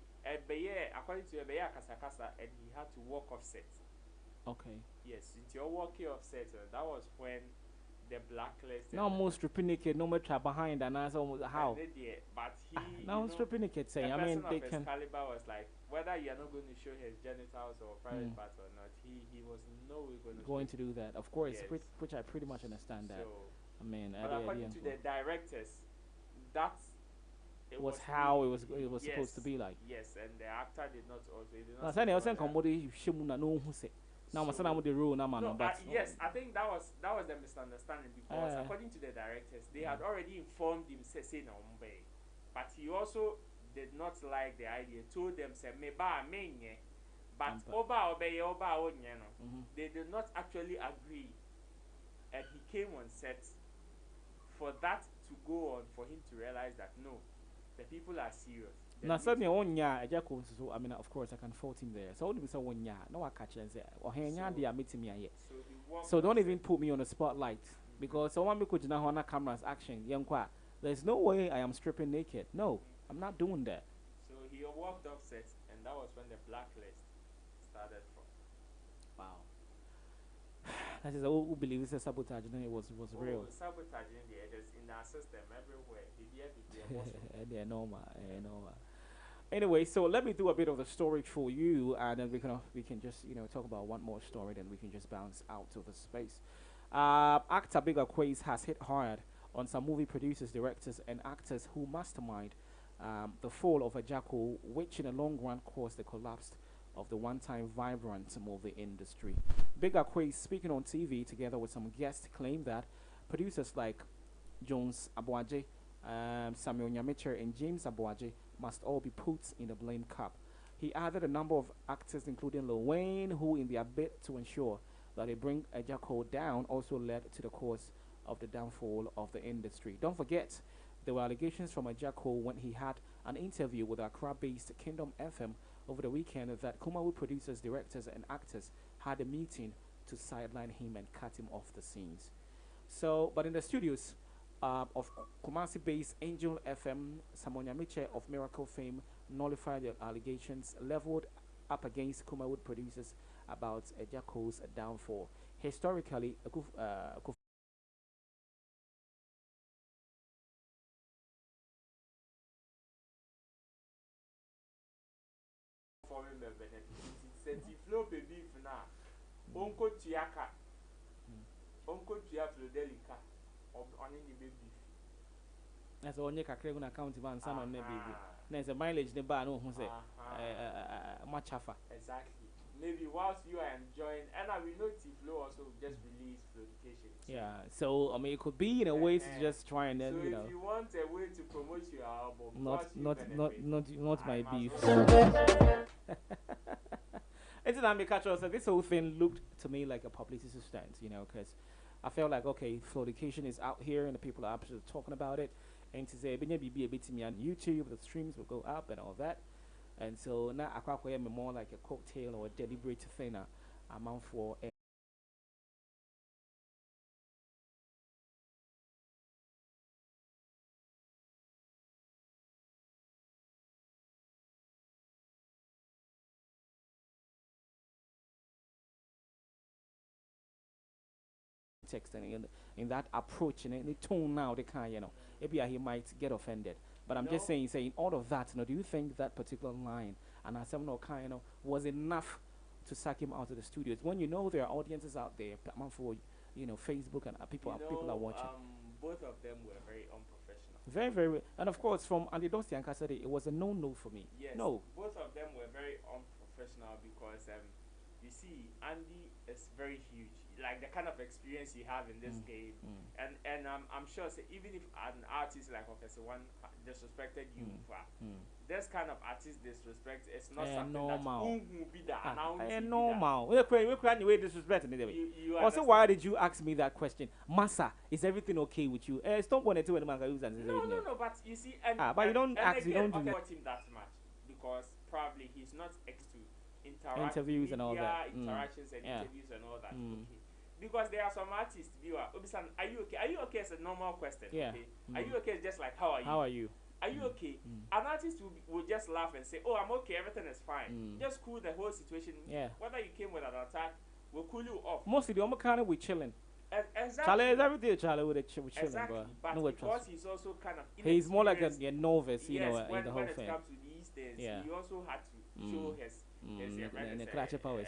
according to Ebeya Kasakasa, and he had to walk off set. Okay. Yes, into your walking off set, that was when the blacklist. No more stripping naked, no much behind, and that's almost how. But he now stripping naked, say I mean they can. Excalibur was like whether you are not going to show his genitals or private parts or not, he was no way going to do that. Of course, yes. which I pretty much understand that. So, I mean, but according to the directors, it was how it was supposed to be like. Yes, and the actor did not also. Now, I was saying, no who say. Now, my son, the rule, yes, I think that was the misunderstanding because according to the directors, they had already informed him say no, but he also did not like the idea. Told them say me ba menye, but oba they did not actually agree, and he came on set. For that to go on, for him to realize that no, the people are serious. Now suddenly one year, so I mean, of course, I can fault him there. So only say 1 year, no, I catch and say, oh, hey, they are meeting me yet. So don't even put me on the spotlight because someone me could now on a camera's action. Young qua, there's no way I am stripping naked. No, I'm not doing that. So he walked off set, and that was when the blacklist started from. Wow. That is who believes the sabotage it was real. Sabotaging in our system everywhere. They're normal. Anyway, so let me do a bit of the story for you, and then we can just talk about one more story, then we can just bounce out to the space. Actor Bigger Quays has hit hard on some movie producers, directors, and actors who mastermind the fall of Ajako, which in the long run caused the collapse of the one-time vibrant movie industry. Bigger Quays, speaking on TV together with some guests, claimed that producers like Jones Abuaje, Samuel Nyamiche, and James Abuaje must all be put in the blame cup. He added a number of actors, including Lil Wayne, who in their bid to ensure that they bring Ajako down, also led to the cause of the downfall of the industry. Don't forget, there were allegations from Ajako when he had an interview with Accra-based Kingdom FM over the weekend that Kumawood producers, directors, and actors had a meeting to sideline him and cut him off the scenes. So, but in the studios of Kumasi-based Angel FM, Samuel Nyamiche of Miracle fame nullified the allegations leveled up against Kumawood producers about Ejako's downfall. Historically, Flow baby now. Uncle Tiaka, Uncle Tia Flodelica, on the baby. That's all you can create an account van son on baby. There's a mileage the bar no who say much hafa. Exactly. Maybe whilst you are enjoying, and I will know Tiflo also just release notifications. Yeah, so I mean, it could be in a way to just try and then so you know. If you want a way to promote your album, not my beef. And then I catch also this whole thing looked to me like a publicity stunt, you know, because I felt like okay, Florication is out here and the people are actually talking about it, and to say be a bit to me on YouTube, the streams will go up and all that. And so now I quite more like a cocktail or a deliberate thing amount for text and in that approach and the tone now they can, you know, maybe he might get offended. But I'm just saying all of that, you know, do you think that particular line and as some kind, you know, was enough to sack him out of the studios when you know there are audiences out there for, you know, Facebook and people are watching? Both of them were very unprofessional. Very, very, and of course from Andy Dosti and Cassidy, it was a no for me. Yes, no. Both of them were very unprofessional because you see, Andy is very huge. Like the kind of experience you have in this game, and I'm sure even if an artist like Professor One disrespected you, this kind of artist disrespect is not something normal. That normal. We're disrespecting it. Also, why did you ask me that question, Massa? Is everything okay with you? Stop wanting to No. But you see, but you don't ask. You don't do him that much because probably he's not interviews and all that. Interactions and interviews and all that. Okay. Because there are some artists, viewer, Obisan, are you okay? Are you okay is a normal question. Yeah. Okay? Are you okay is just like, how are you? How are you? Are you okay? An artist will just laugh and say, oh, I'm okay, everything is fine. Just cool the whole situation. Yeah. Whether you came with an attack, will cool you off. Mostly the kind of we chilling. Exactly. Charlie is everything Charlie with chilling. Exactly. But no because he's also kind of he's more like a novice, you know, when, in the whole thing. When it comes to these things, he also had to show his the clutch powers.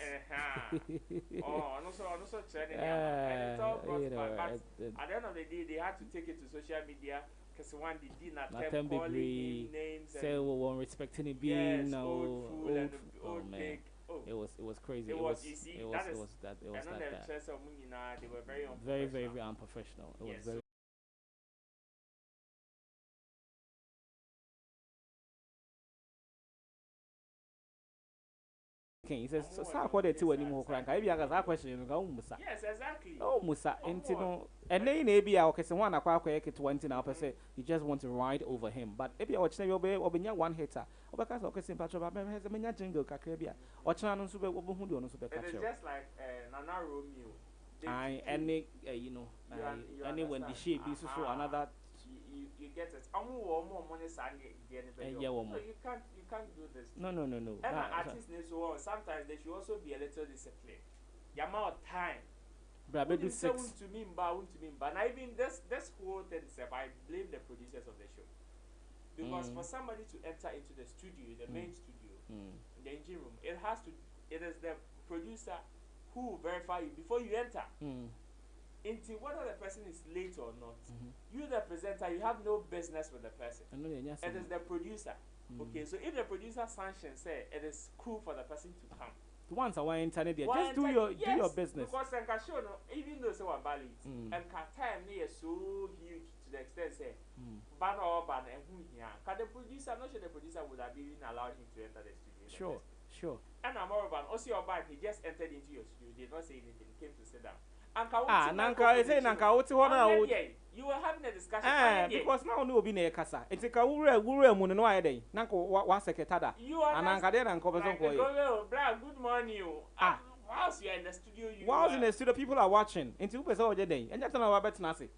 Also training. And it's all got but at the end of the day, they had to take it to social media because one they did not calling him names. Say one respecting him being old pig. It was crazy. It was that. They were very very unprofessional. It was very. He says, so what they do anymore? Maybe I got that question. Yes, exactly. Oh, Musa, and then maybe I'll say one quick 20 now per se. You just want to ride over him, but if you're watching your baby or one hitter, or because okay, simple about has a mania jingle, Cacabia, or Channel Super Obuhundo on Super It's just like Nana Romeo. Any, you know, any when the shape is so another. You get it. I'm more money sang so you can't do this. No. And artists need to sometimes they should also be a little disciplined. The amount of time. But I do 6 to me, but now even this whole thing, I blame the producers of the show. Because for somebody to enter into the studio, the main studio, the engine room, it is the producer who will verify you before you enter. Into whether the person is late or not, you the presenter, you have no business with the person. It is the producer. Okay, so if the producer sanctions say it is cool for the person to come. Once I want internet there, just do your business. Because even though so valid, and time is so huge to the extent say ban and who here. Can the producer, I'm not sure the producer would have even allowed him to enter the studio. Sure. And I'm more about also your band, he just entered into your studio, did not say anything, came to sit down. Nanka is saying Nanka, what's one out? You were having a discussion. Because now no be near Casa. It's a Kawura Moon no day. Nanko was secretada. You are Nanka then and covers on for you. Good morning. Whilst you are in the studio, whilst in the studio, people are watching. Into all the day. And just know about Nasi.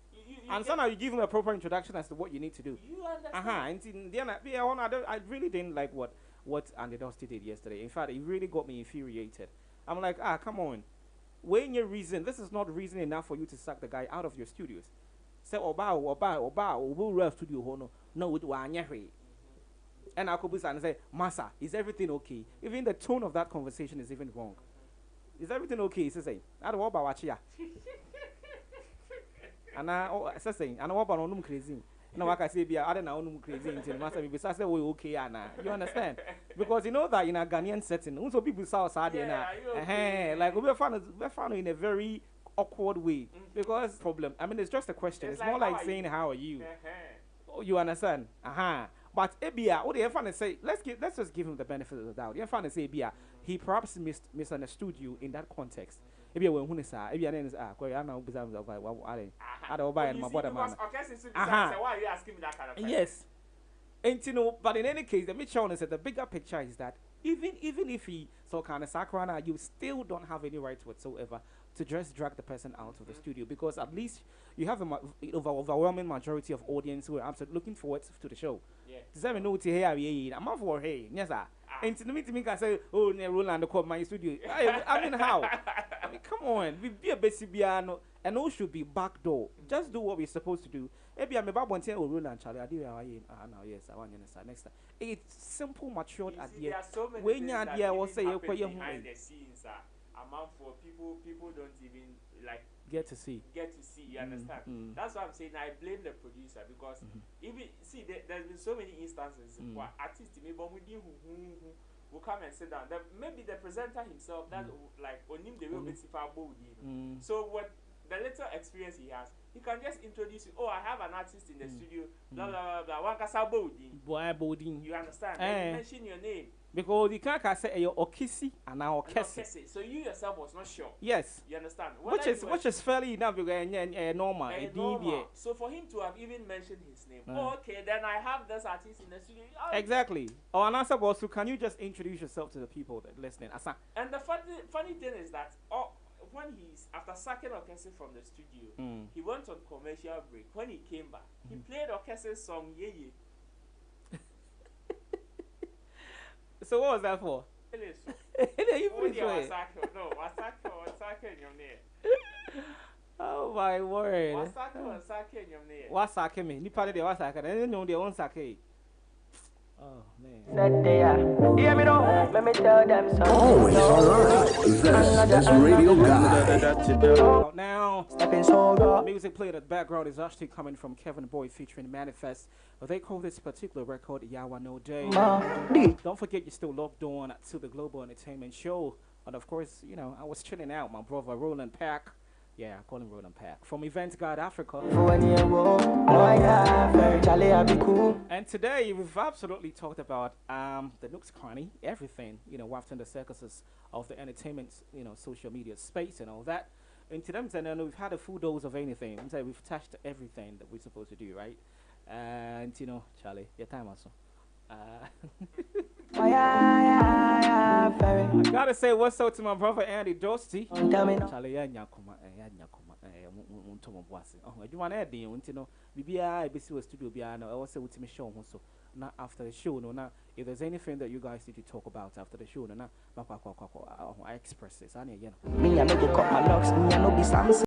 And so now you give him a proper introduction as to what you need to do. You understand? And then I really didn't like what Andy Dusty did yesterday. In fact, it really got me infuriated. I'm like, come on. When your reason, this is not reason enough for you to sack the guy out of your studios. Say, Oba, we'll ref studio hono. No, with Wanyahe. And I'll come and say, Massa, is everything okay? Even the tone of that conversation is even wrong. Is everything okay? He says, I don't know about Wachia. And I say, I know about no crazy. No, I can say, I don't know, crazy until master besides say we okay, Anna. You understand? Because you know that in a Ghanaian setting, also people saw Sadia, like we're found in a very awkward way because problem. I mean, it's just a question. It's more like saying, "How are you?" You understand? But Ebia, what they find to say, let's just give him the benefit of the doubt. You find to say, Ebia, he perhaps misunderstood you in that context. Ebia, when who is Ebia, then is I know because I don't buy my bottom man. Why are you asking me that kind of question? Yes, and you know, but in any case, the Mitchell said the bigger picture is that even if he so kind of sakrana, you still don't have any rights whatsoever to just drag the person out of the studio, because at least you have an overwhelming majority of audience who are absolutely looking forward to the show. Yeah. Does that know to hear I'm up for hey, yes sir. And to me, I say, oh, Roland, call my studio. I mean, how? I mean, come on, we be a basic piano, and all should be back door. Just do what we're supposed to do. Maybe I'm about one thing. Oh, Roland, Charlie, I do. Now, yes, I want you to next time. It's simple, matured idea. There are so many when things you that will say even happen behind the scenes. Amount for people don't even like get to see. You understand? That's why I'm saying I blame the producer, because even see there's been so many instances where artists maybe will come and sit down. Maybe the presenter himself that like onim the will so what the little experience he has, he can just introduce you. Oh, I have an artist in the studio. Blah blah blah. One kasa bodin. You understand? Then you mention your name. Because you can't say your Okisi and now Okesi. So you yourself was not sure. Yes. You understand? Which is fairly enough normal. Normal. So for him to have even mentioned his name, okay, then I have this artist in the studio. Exactly. Or an answer was, so can you just introduce yourself to the people that listening? And the funny thing is that when he's after sacking Okesi from the studio, he went on commercial break. When he came back, he played Okesi's song Yeye. So what was that for? Oh my word. What's sake me? Ni pale de what's sake? They know their own sake. Oh man. Hear me now. Let me tell them something. Always online. This is Radio Guy. Now, music played in the background is actually coming from Kevin Boyd featuring Manifest. They call this particular record Yawa No Day. Don't forget you're still logged on to the Global Entertainment Show. And of course, you know, I was chilling out, my brother Roland Pack. Yeah, I call him Roland Pack. From Event Guide Africa. And today we've absolutely talked about the nooks cranny, everything, you know, wafting the circuses of the entertainment, you know, social media space and all that. And to them, and we've had a full dose of anything. We've touched everything that we're supposed to do, right? And you know, Charlie, your time also. I gotta say what's up to my brother Andy Dosty. Charlie, you want to you know, BBI, studio, I also with me show so not after the show, no, now if there's anything that you guys need to talk about after the show, no, I express this. I need, you know. Me, I make you cut my locks, me, I know be Samson.